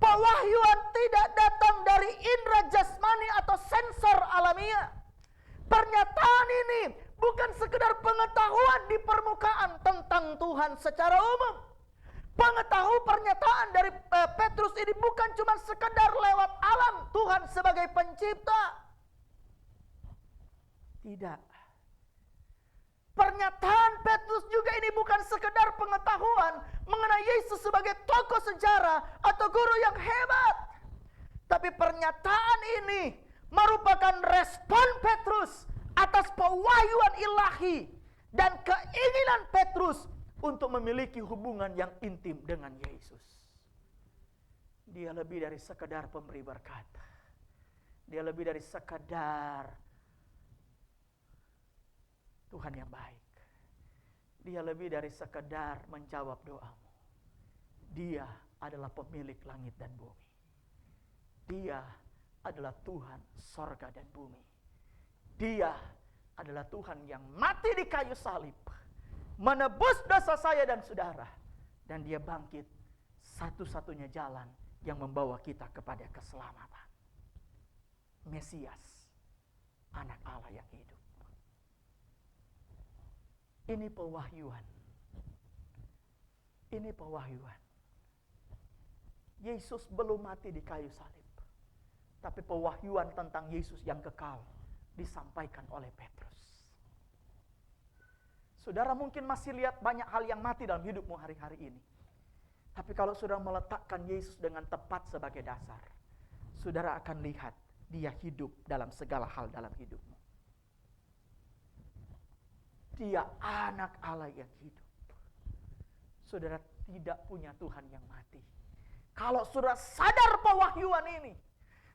C: Pewahyuan tidak datang dari indera jasmani atau sensor alamiah. Pernyataan ini bukan sekedar pengetahuan di permukaan tentang Tuhan secara umum. Pernyataan dari Petrus ini bukan cuma sekedar lewat alam Tuhan sebagai pencipta. Tidak. Pernyataan Petrus juga ini bukan sekedar pengetahuan mengenai Yesus sebagai tokoh sejarah atau guru yang hebat. Tapi pernyataan ini merupakan respon Petrus atas pewahyuan ilahi dan keinginan Petrus untuk memiliki hubungan yang intim dengan Yesus. Dia lebih dari sekedar pemberi berkat. Dia lebih dari sekedar Tuhan yang baik. Dia lebih dari sekedar menjawab doamu. Dia adalah pemilik langit dan bumi. Dia adalah Tuhan sorga dan bumi. Dia adalah Tuhan yang mati di kayu salib, menebus dosa saya dan saudara. Dan dia bangkit, satu-satunya jalan yang membawa kita kepada keselamatan. Mesias, anak Allah yang hidup. Ini pewahyuan. Ini pewahyuan. Yesus belum mati di kayu salib. Tapi pewahyuan tentang Yesus yang kekal disampaikan oleh Petrus. Saudara mungkin masih lihat banyak hal yang mati dalam hidupmu hari-hari ini. Tapi kalau saudara meletakkan Yesus dengan tepat sebagai dasar, saudara akan lihat dia hidup dalam segala hal dalam hidupmu. Dia anak Allah yang hidup. Saudara tidak punya Tuhan yang mati. Kalau saudara sadar pewahyuan ini,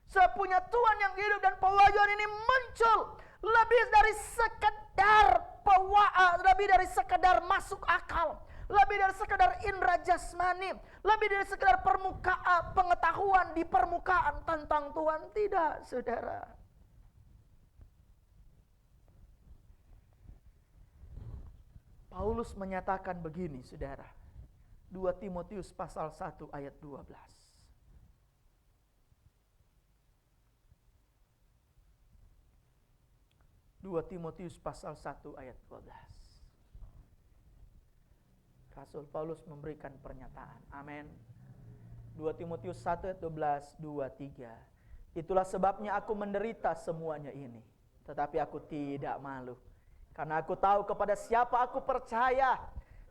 C: saya punya Tuhan yang hidup dan pewahyuan ini muncul lebih dari sekedar masuk akal, lebih dari sekedar indera jasmani, lebih dari sekedar pengetahuan di permukaan tentang Tuhan. Tidak, saudara. Paulus menyatakan begini, saudara. 2 Timotius pasal 1 ayat 12. 2 Timotius pasal 1 ayat 12. Rasul Paulus memberikan pernyataan. Amin. 2 Timotius 1 ayat 12, 2, 3. Itulah sebabnya aku menderita semuanya ini. Tetapi aku tidak malu. Karena aku tahu kepada siapa aku percaya.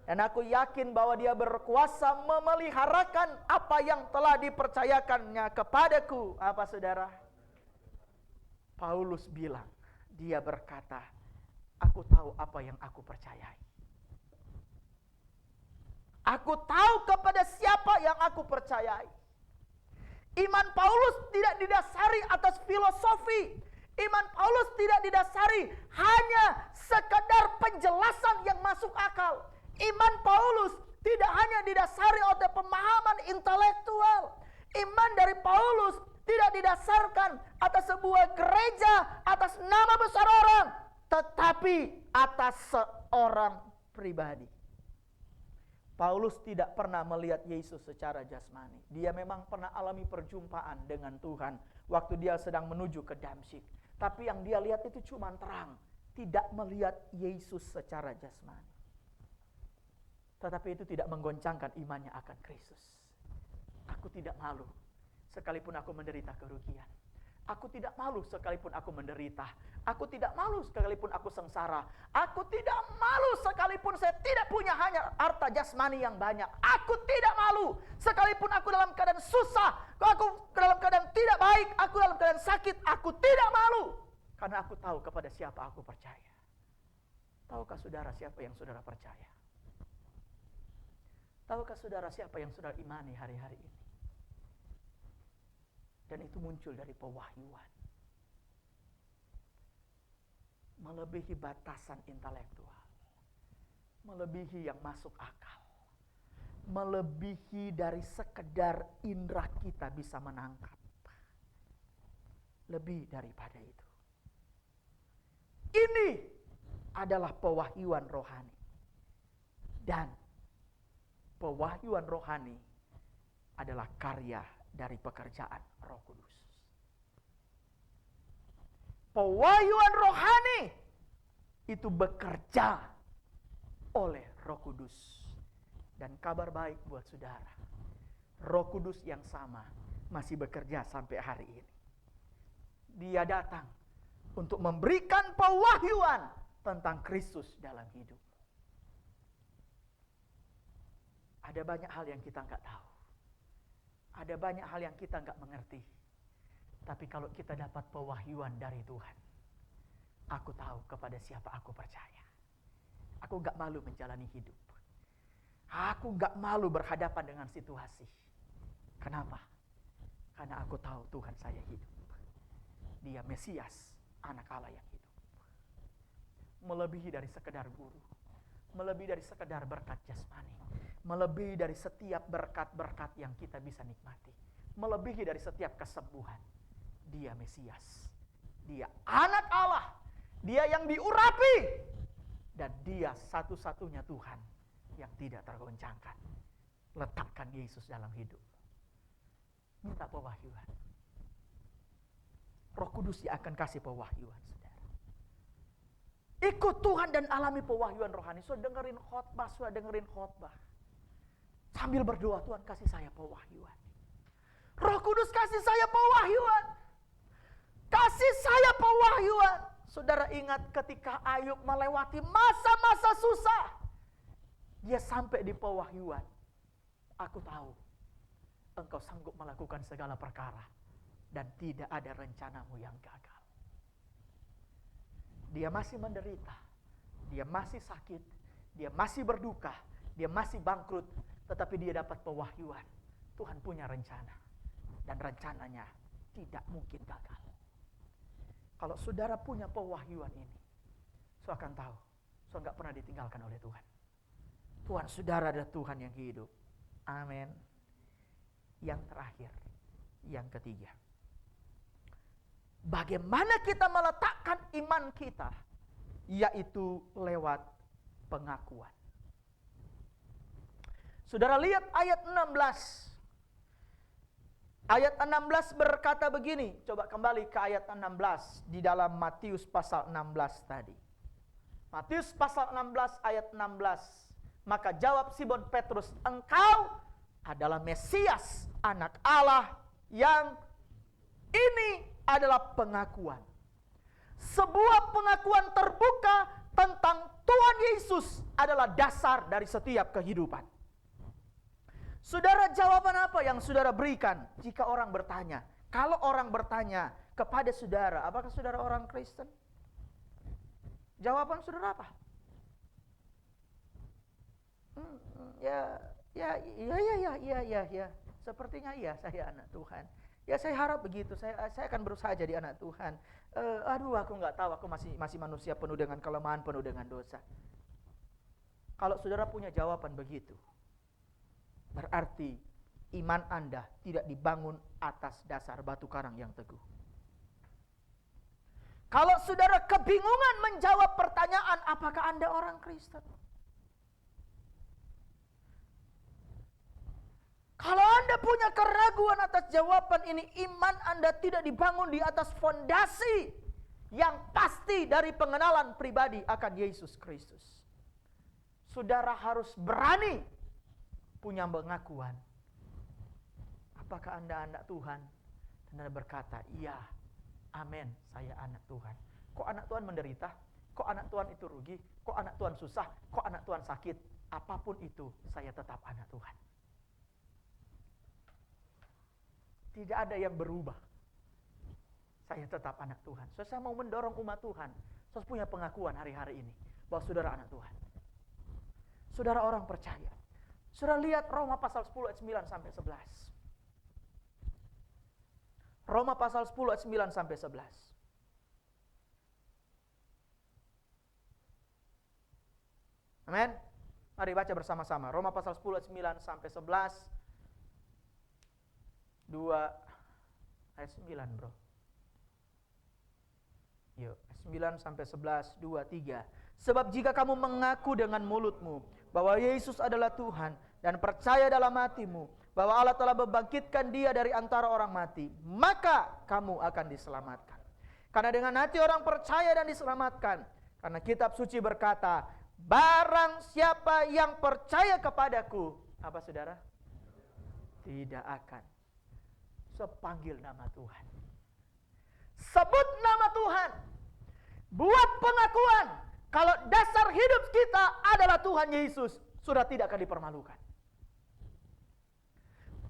C: Dan aku yakin bahwa dia berkuasa memeliharakan apa yang telah dipercayakannya kepadaku. Apa saudara? Paulus bilang, dia berkata, aku tahu apa yang aku percayai. Aku tahu kepada siapa yang aku percayai. Iman Paulus tidak didasari atas filosofi. Iman Paulus tidak didasari hanya sekedar penjelasan yang masuk akal. Iman Paulus tidak hanya didasari oleh pemahaman intelektual. Iman dari Paulus tidak didasarkan atas sebuah gereja, atas nama besar orang, tetapi atas seorang pribadi. Paulus tidak pernah melihat Yesus secara jasmani. Dia memang pernah alami perjumpaan dengan Tuhan waktu dia sedang menuju ke Damsyik. Tapi yang dia lihat itu cuma terang, tidak melihat Yesus secara jasmani. Tetapi itu tidak menggoncangkan imannya akan Kristus. Aku tidak malu sekalipun aku menderita kerugian. Aku tidak malu sekalipun aku menderita. Aku tidak malu sekalipun aku sengsara. Aku tidak malu sekalipun saya tidak punya hanya harta jasmani yang banyak. Aku tidak malu sekalipun aku dalam keadaan susah. Aku dalam keadaan tidak baik. Aku dalam keadaan sakit. Aku tidak malu. Karena aku tahu kepada siapa aku percaya. Tahukah saudara siapa yang saudara percaya? Tahukah saudara siapa yang saudara imani hari-hari ini? Dan itu muncul dari pewahyuan. Melebihi batasan intelektual. Melebihi yang masuk akal. Melebihi dari sekedar indera kita bisa menangkap. Lebih daripada itu. Ini adalah pewahyuan rohani. Dan pewahyuan rohani adalah karya dari pekerjaan Roh Kudus. Pewahyuan rohani itu bekerja oleh Roh Kudus. Dan kabar baik buat saudara, Roh Kudus yang sama masih bekerja sampai hari ini. Dia datang untuk memberikan pewahyuan tentang Kristus dalam hidup. Ada banyak hal yang kita nggak tahu. Ada banyak hal yang kita nggak mengerti. Tapi kalau kita dapat pewahyuan dari Tuhan, aku tahu kepada siapa aku percaya. Aku nggak malu menjalani hidup. Aku nggak malu berhadapan dengan situasi. Kenapa? Karena aku tahu Tuhan saya hidup. Dia Mesias, anak Allah yang hidup. Melebihi dari sekedar guru, melebihi dari sekedar berkat jasmani, melebihi dari setiap berkat-berkat yang kita bisa nikmati, melebihi dari setiap kesembuhan. Dia Mesias, dia anak Allah, dia yang diurapi, dan dia satu-satunya Tuhan yang tidak tergoncangkan. Letakkan Yesus dalam hidup. Minta pewahyuan. Roh Kudus yang akan kasih pewahyuan, saudara. Ikut Tuhan dan alami pewahyuan rohani. Saudara dengerin khotbah. Sambil berdoa, Tuhan kasih saya pewahyuan. Roh Kudus kasih saya pewahyuan. Kasih saya pewahyuan. Saudara ingat ketika Ayub melewati masa-masa susah. Dia sampai di pewahyuan. Aku tahu Engkau sanggup melakukan segala perkara. Dan tidak ada rencanamu yang gagal. Dia masih menderita. Dia masih sakit. Dia masih berduka. Dia masih bangkrut. Tetapi dia dapat pewahyuan. Tuhan punya rencana. Dan rencananya tidak mungkin gagal. Kalau saudara punya pewahyuan ini, saudara akan tahu, saudara nggak pernah ditinggalkan oleh Tuhan. Tuhan saudara adalah Tuhan yang hidup. Amin. Yang terakhir, yang ketiga. Bagaimana kita meletakkan iman kita? Yaitu lewat pengakuan. Saudara lihat ayat 16. Ayat 16 berkata begini. Coba kembali ke ayat 16 di dalam Matius pasal 16 tadi. Matius pasal 16 ayat 16. Maka jawab Simon Petrus, engkau adalah Mesias, anak Allah, yang ini adalah pengakuan. Sebuah pengakuan terbuka tentang Tuhan Yesus adalah dasar dari setiap kehidupan. Saudara, jawaban apa yang saudara berikan jika orang bertanya? Kalau orang bertanya kepada saudara, apakah saudara orang Kristen? Jawaban saudara apa? Ya. Sepertinya iya, saya anak Tuhan. Ya saya harap begitu. Saya akan berusaha jadi anak Tuhan. Aku nggak tahu. Aku masih manusia penuh dengan kelemahan, penuh dengan dosa. Kalau saudara punya jawaban begitu, berarti iman Anda tidak dibangun atas dasar batu karang yang teguh. Kalau saudara kebingungan menjawab pertanyaan, apakah Anda orang Kristen? Kalau Anda punya keraguan atas jawaban ini, iman Anda tidak dibangun di atas fondasi yang pasti dari pengenalan pribadi akan Yesus Kristus. Saudara harus berani punya pengakuan. Apakah Anda anak Tuhan? Dan Anda berkata, iya, amin, saya anak Tuhan. Kok anak Tuhan menderita? Kok anak Tuhan itu rugi? Kok anak Tuhan susah? Kok anak Tuhan sakit? Apapun itu, saya tetap anak Tuhan. Tidak ada yang berubah. Saya tetap anak Tuhan. So, saya mau mendorong umat Tuhan. Saya punya pengakuan hari-hari ini bahwa saudara anak Tuhan. Saudara orang percaya. Saudara lihat Roma pasal 10 ayat 9 sampai 11. Roma pasal 10 ayat 9 sampai 11. Amin. Mari baca bersama-sama. Roma pasal 10 ayat 9 sampai 11. 2 ayat 9, bro. Yuk, 9 sampai 11, 2, 3. Sebab jika kamu mengaku dengan mulutmu bahwa Yesus adalah Tuhan dan percaya dalam hatimu bahwa Allah telah membangkitkan dia dari antara orang mati, maka kamu akan diselamatkan. Karena dengan hati orang percaya dan diselamatkan. Karena kitab suci berkata, barang siapa yang percaya kepadaku, apa saudara? Tidak akan. Panggil nama Tuhan. Sebut nama Tuhan. Buat pengakuan. Kalau dasar hidup kita adalah Tuhan Yesus, sudah tidak akan dipermalukan.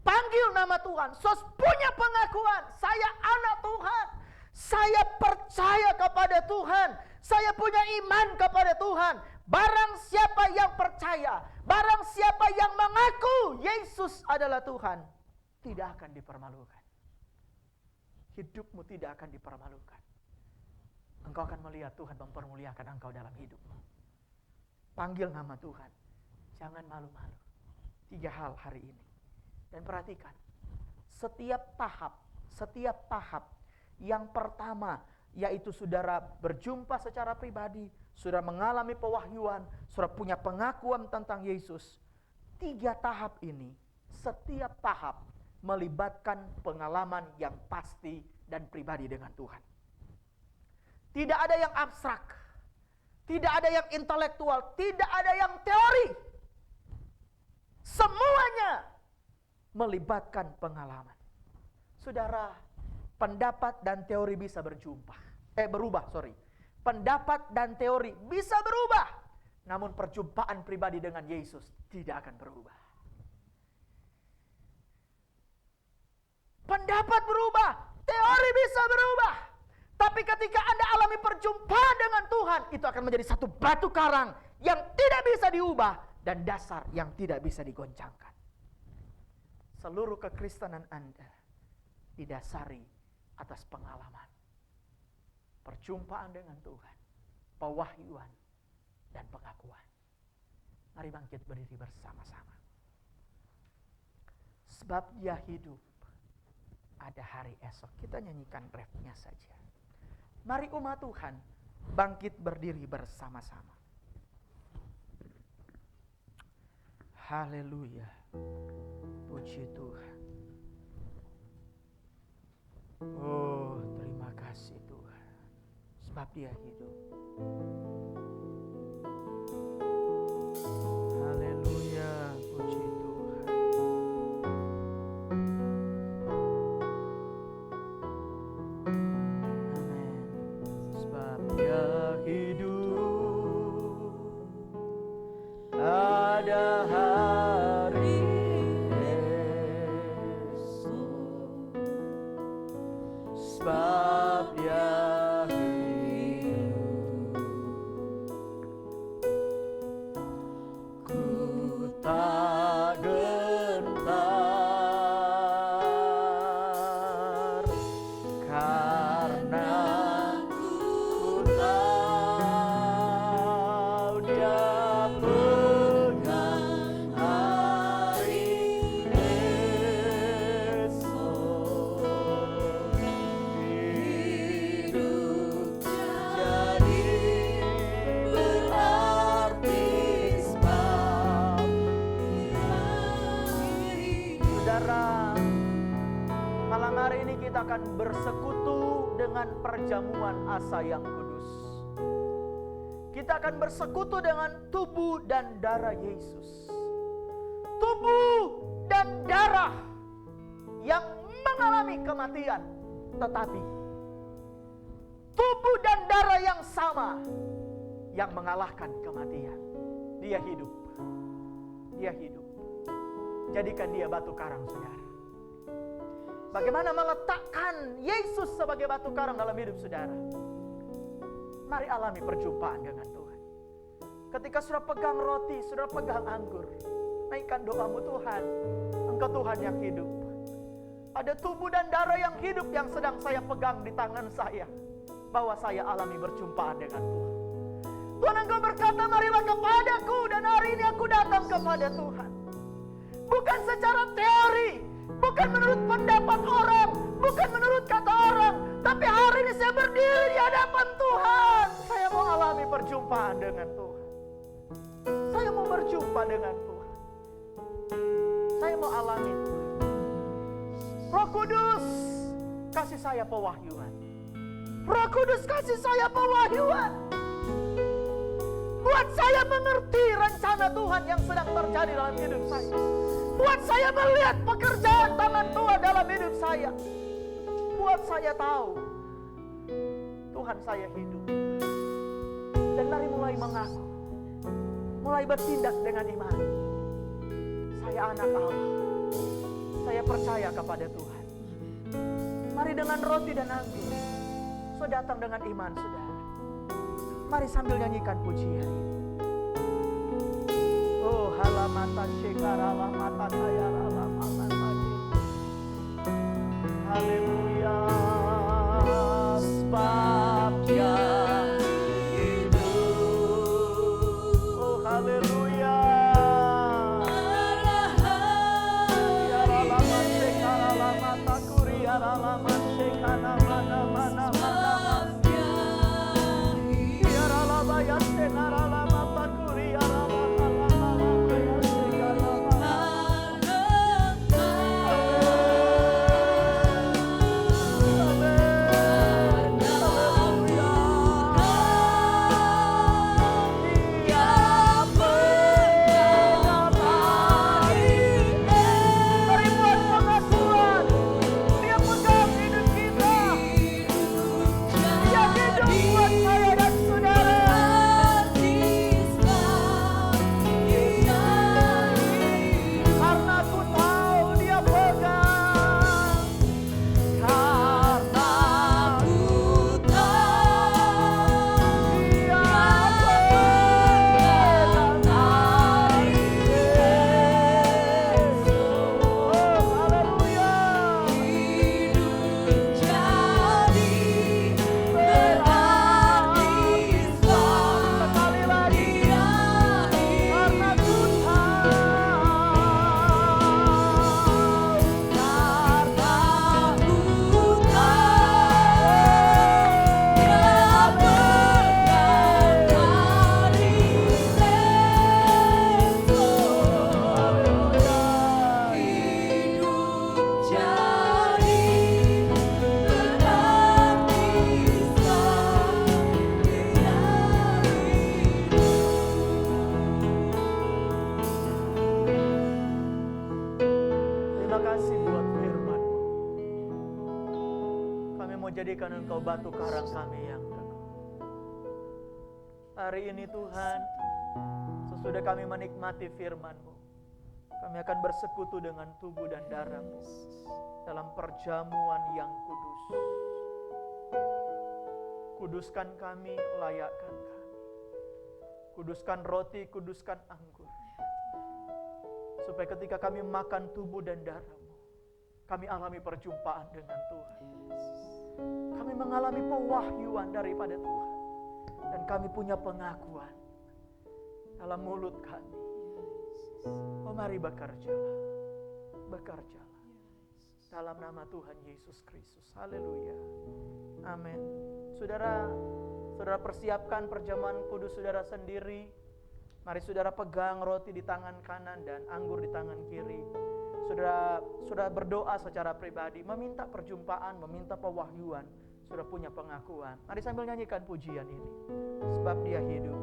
C: Panggil nama Tuhan. Sos punya pengakuan. Saya anak Tuhan. Saya percaya kepada Tuhan. Saya punya iman kepada Tuhan. Barang siapa yang percaya, barang siapa yang mengaku Yesus adalah Tuhan, tidak akan dipermalukan. hidupmu tidak akan dipermalukan. Engkau akan melihat Tuhan mempermuliakan engkau dalam hidupmu. Panggil nama Tuhan, jangan malu-malu. 3 hal hari ini. Dan perhatikan, setiap tahap yang pertama, yaitu saudara berjumpa secara pribadi, saudara mengalami pewahyuan, saudara punya pengakuan tentang Yesus. 3 tahap ini, setiap tahap melibatkan pengalaman yang pasti dan pribadi dengan Tuhan. Tidak ada yang abstrak, tidak ada yang intelektual, tidak ada yang teori. Semuanya melibatkan pengalaman. Saudara, pendapat dan teori bisa berubah. Pendapat dan teori bisa berubah, namun perjumpaan pribadi dengan Yesus tidak akan berubah. Pendapat berubah, teori bisa berubah, tapi ketika Anda alami perjumpaan dengan Tuhan, itu akan menjadi satu batu karang yang tidak bisa diubah dan dasar yang tidak bisa digoncangkan. Seluruh kekristenan Anda didasari atas pengalaman, perjumpaan dengan Tuhan, pewahyuan, dan pengakuan. Mari bangkit berdiri bersama-sama. Sebab Dia hidup, ada hari esok. Kita nyanyikan refnya saja. Mari umat Tuhan bangkit berdiri bersama-sama. Haleluya. Puji Tuhan. Oh, terima kasih Tuhan. Sebab Dia hidup. Haleluya, puji Tuhan. Amin. Sebab Dia hidup, ada hari esok. Sebab Dia hidup, ku tak gentar, karena ku tahu Dia pegang hari esok. Hidup jadi berarti sebab Saudara, malam hari ini kita akan bersekutu dengan perjamuan asa yang kudus. Kita akan bersekutu dengan tubuh dan darah Yesus. Tubuh dan darah yang mengalami kematian, tetapi tubuh dan darah yang sama yang mengalahkan kematian. Dia hidup. Dia hidup. Jadikan Dia batu karang, saudara. Bagaimana meletakkan Yesus sebagai batu karang dalam hidup saudara? Mari alami perjumpaan dengan Tuhan. Ketika saudara pegang roti, saudara pegang anggur, naikkan doamu, Tuhan, Engkau Tuhan yang hidup. Ada tubuh dan darah yang hidup yang sedang saya pegang di tangan saya, bahwa saya alami berjumpaan dengan Tuhan. Tuhan, Engkau berkata, marilah kepadaku, dan hari ini aku datang kepada Tuhan. Bukan secara teori, bukan menurut pendapat orang, bukan menurut kata orang, tapi hari ini saya berdiri di hadapan Tuhan. Saya mau alami perjumpaan dengan Tuhan. Saya mau berjumpa dengan Tuhan. Saya mau alami Tuhan. Roh Kudus, kasih saya pewahyuan. Roh Kudus, kasih saya pewahyuan. Buat saya mengerti rencana Tuhan yang sedang terjadi dalam hidup saya. Buat saya melihat pekerjaan tangan Tuhan dalam hidup saya. Buat saya tahu Tuhan saya hidup. Dan mari mulai mengaku, mulai bertindak dengan iman. Saya anak Allah. Saya percaya kepada Tuhan. Mari dengan roti dan anggur, so datang dengan iman, saudara. Mari sambil nyanyikan pujian. Oh, halamata syekara lamata kaya lamata. Haleluya. Jadikan Engkau batu karang kami yang teguh. Hari ini Tuhan, sesudah kami menikmati firman-Mu, kami akan bersekutu dengan tubuh dan darah-Mu dalam perjamuan yang kudus. Kuduskan kami, layakkan kami. Kuduskan roti, kuduskan anggur. Supaya ketika kami makan tubuh dan darah-Mu, kami alami perjumpaan dengan Tuhan. Kami mengalami pewahyuan daripada Tuhan. Dan kami punya pengakuan dalam mulut kami. Oh, mari bekerjalah. Bekerjalah. Dalam nama Tuhan Yesus Kristus. Haleluya. Amin. Saudara persiapkan perjamuan kudus saudara sendiri. Mari saudara pegang roti di tangan kanan dan anggur di tangan kiri. Saudara berdoa secara pribadi, meminta perjumpaan, meminta pewahyuan. Saudara punya pengakuan. Mari sambil nyanyikan pujian ini. Sebab Dia hidup.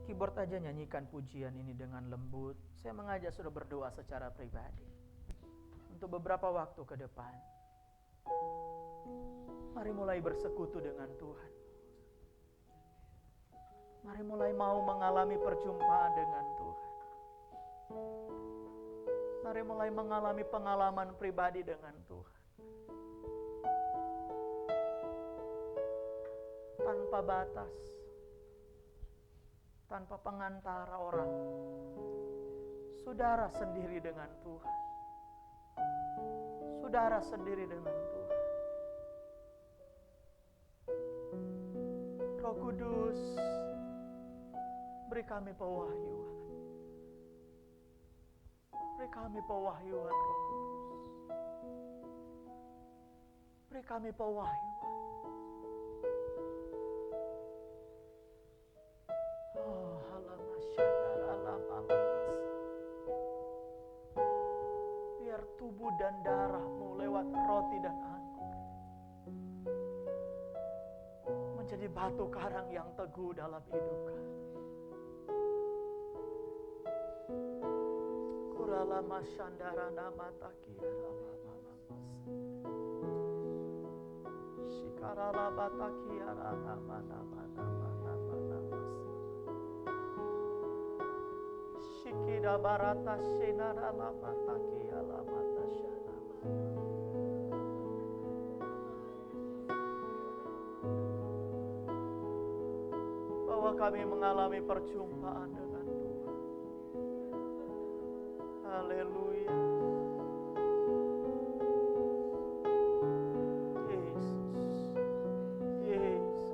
C: Keyboard aja nyanyikan pujian ini dengan lembut. Saya mengajak saudara berdoa secara pribadi. untuk beberapa waktu ke depan. Mari mulai bersekutu dengan Tuhan. Mari mulai mau mengalami perjumpaan dengan Tuhan. Mari mulai mengalami pengalaman pribadi dengan Tuhan. Tanpa batas, tanpa pengantara orang. Saudara sendiri dengan Tuhan. Saudara sendiri dengan Tuhan. Roh Kudus, beri kami pewahyuan. Beri kami pewahyuan, Roh Kudus. Beri kami pewahyuan. Oh, halamasyadar alamamas. Biar tubuh dan darahmu lewat roti dan anggur menjadi batu karang yang teguh dalam hidup kami. Kuralama syandara nama takiara mamamas. Shikarala batakiara nama nama nama nama namas. Shikida barata shinara lama takiara mata shanama. Bahwa kami mengalami perjumpaan dengan Tuhan. Haleluya. Yesus. Yesus.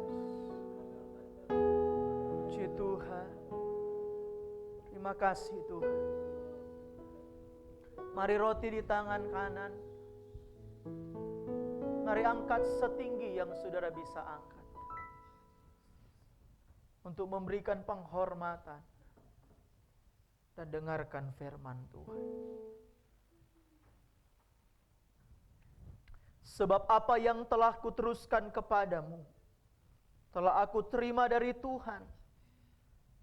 C: Puji Tuhan. Terima kasih Tuhan. Mari roti di tangan kanan. Mari angkat setinggi yang saudara bisa angkat. Untuk memberikan penghormatan dan dengarkan firman Tuhan. Sebab apa yang telah kuteruskan kepadamu, telah aku terima dari Tuhan,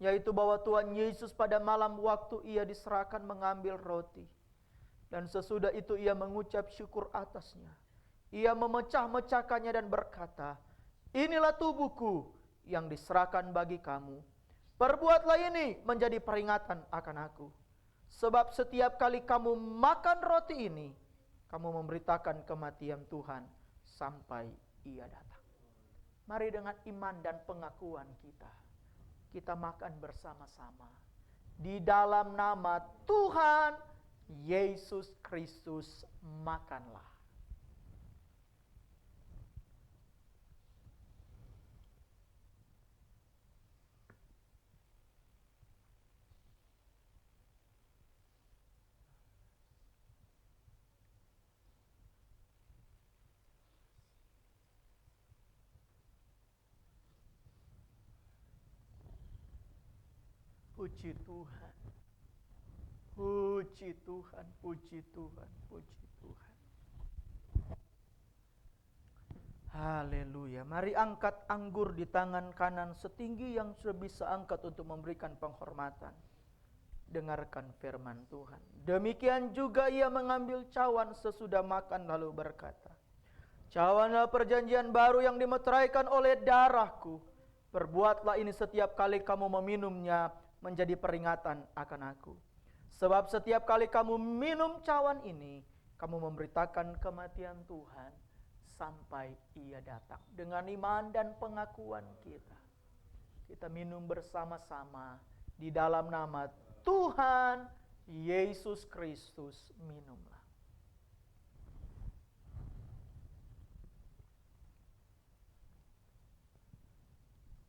C: yaitu bahwa Tuhan Yesus pada malam waktu ia diserahkan mengambil roti, dan sesudah itu ia mengucap syukur atasnya. Ia memecah-mecahkannya dan berkata, inilah tubuhku yang diserahkan bagi kamu. Perbuatlah ini menjadi peringatan akan aku. Sebab setiap kali kamu makan roti ini, kamu memberitakan kematian Tuhan sampai ia datang. Mari dengan iman dan pengakuan kita makan bersama-sama. Di dalam nama Tuhan Yesus Kristus, makanlah. Puji Tuhan. Puji Tuhan, puji Tuhan, puji Tuhan. Haleluya. Mari angkat anggur di tangan kanan setinggi yang sudah bisa angkat untuk memberikan penghormatan. Dengarkan firman Tuhan. Demikian juga ia mengambil cawan sesudah makan lalu berkata, cawanlah perjanjian baru yang dimeteraikan oleh darahku. Perbuatlah ini setiap kali kamu meminumnya menjadi peringatan akan aku. Sebab setiap kali kamu minum cawan ini, kamu memberitakan kematian Tuhan sampai ia datang. Dengan iman dan pengakuan kita minum bersama-sama di dalam nama Tuhan Yesus Kristus. Minumlah.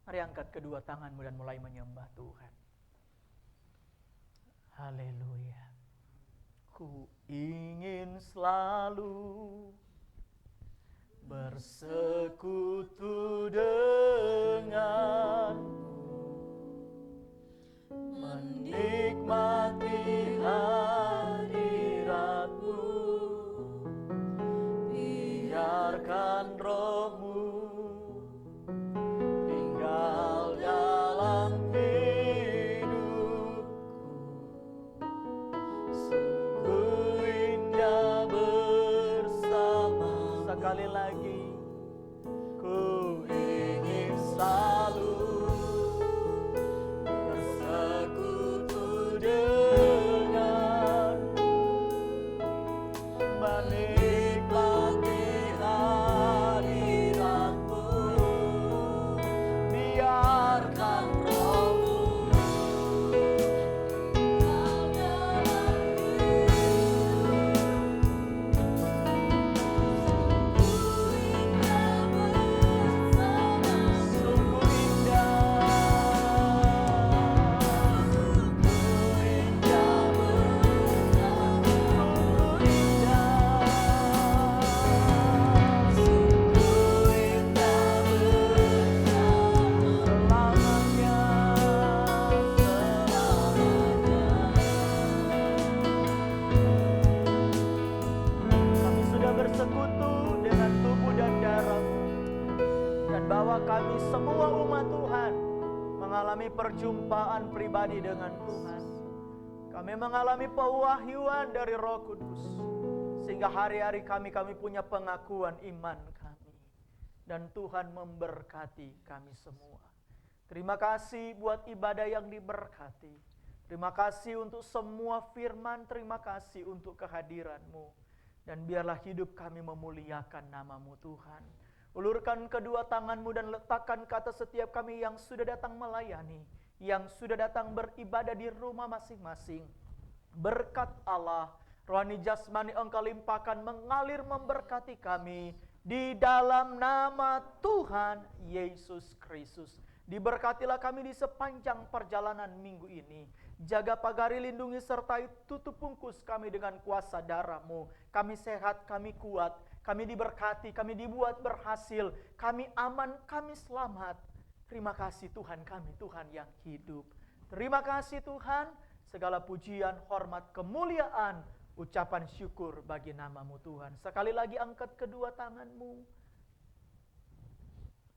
C: Mari angkat kedua tanganmu dan mulai menyembah Tuhan. Haleluya. Ku ingin selalu bersekutu denganmu, menikmati hadiratmu, biarkan rohmu tinggal dalam hidupku. Sungguh indah kami semua umat Tuhan mengalami perjumpaan pribadi dengan Tuhan. Kami mengalami pewahyuan dari Roh Kudus, sehingga hari-hari kami punya pengakuan iman kami. Dan Tuhan memberkati kami semua. Terima kasih buat ibadah yang diberkati. Terima kasih untuk semua firman, terima kasih untuk kehadiran-Mu. Dan biarlah hidup kami memuliakan nama-Mu Tuhan. Ulurkan kedua tangan-Mu dan letakkan ke atas setiap kami yang sudah datang melayani, yang sudah datang beribadah di rumah masing-masing. Berkat Allah, rohani jasmani Engkau limpahkan mengalir memberkati kami di dalam nama Tuhan Yesus Kristus. Diberkatilah kami di sepanjang perjalanan minggu ini. Jaga pagari, lindungi, sertai tutup bungkus kami dengan kuasa darah-Mu. Kami sehat, kami kuat, kami diberkati, kami dibuat berhasil, kami aman, kami selamat. Terima kasih Tuhan kami, Tuhan yang hidup. Terima kasih Tuhan, segala pujian, hormat, kemuliaan, ucapan syukur bagi nama-Mu Tuhan. Sekali lagi angkat kedua tangan-Mu.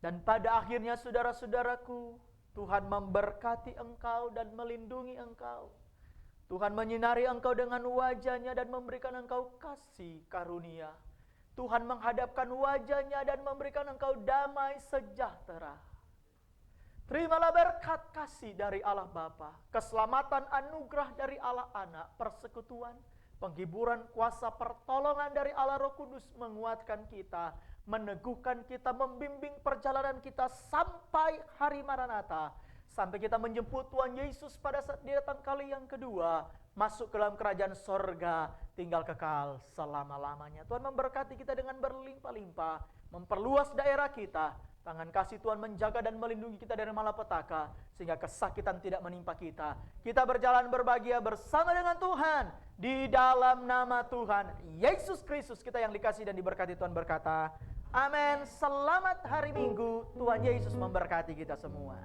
C: Dan pada akhirnya saudara-saudaraku, Tuhan memberkati engkau dan melindungi engkau. Tuhan menyinari engkau dengan wajah-Nya dan memberikan engkau kasih karunia. Tuhan menghadapkan wajah-Nya dan memberikan engkau damai sejahtera. Terimalah berkat kasih dari Allah Bapa, keselamatan anugerah dari Allah Anak, persekutuan, penghiburan, kuasa, pertolongan dari Allah Roh Kudus menguatkan kita, meneguhkan kita, membimbing perjalanan kita sampai hari Maranatha, sampai kita menjemput Tuhan Yesus pada saat Dia datang kali yang kedua, masuk ke dalam kerajaan sorga, tinggal kekal selama-lamanya. Tuhan memberkati kita dengan berlimpah-limpah, memperluas daerah kita. Tangan kasih Tuhan menjaga dan melindungi kita dari malapetaka, sehingga kesakitan tidak menimpa kita. Kita berjalan berbahagia bersama dengan Tuhan di dalam nama Tuhan Yesus Kristus, kita yang dikasihi dan diberkati. Tuhan berkata, amin. Selamat hari Minggu. Tuhan Yesus memberkati kita semua.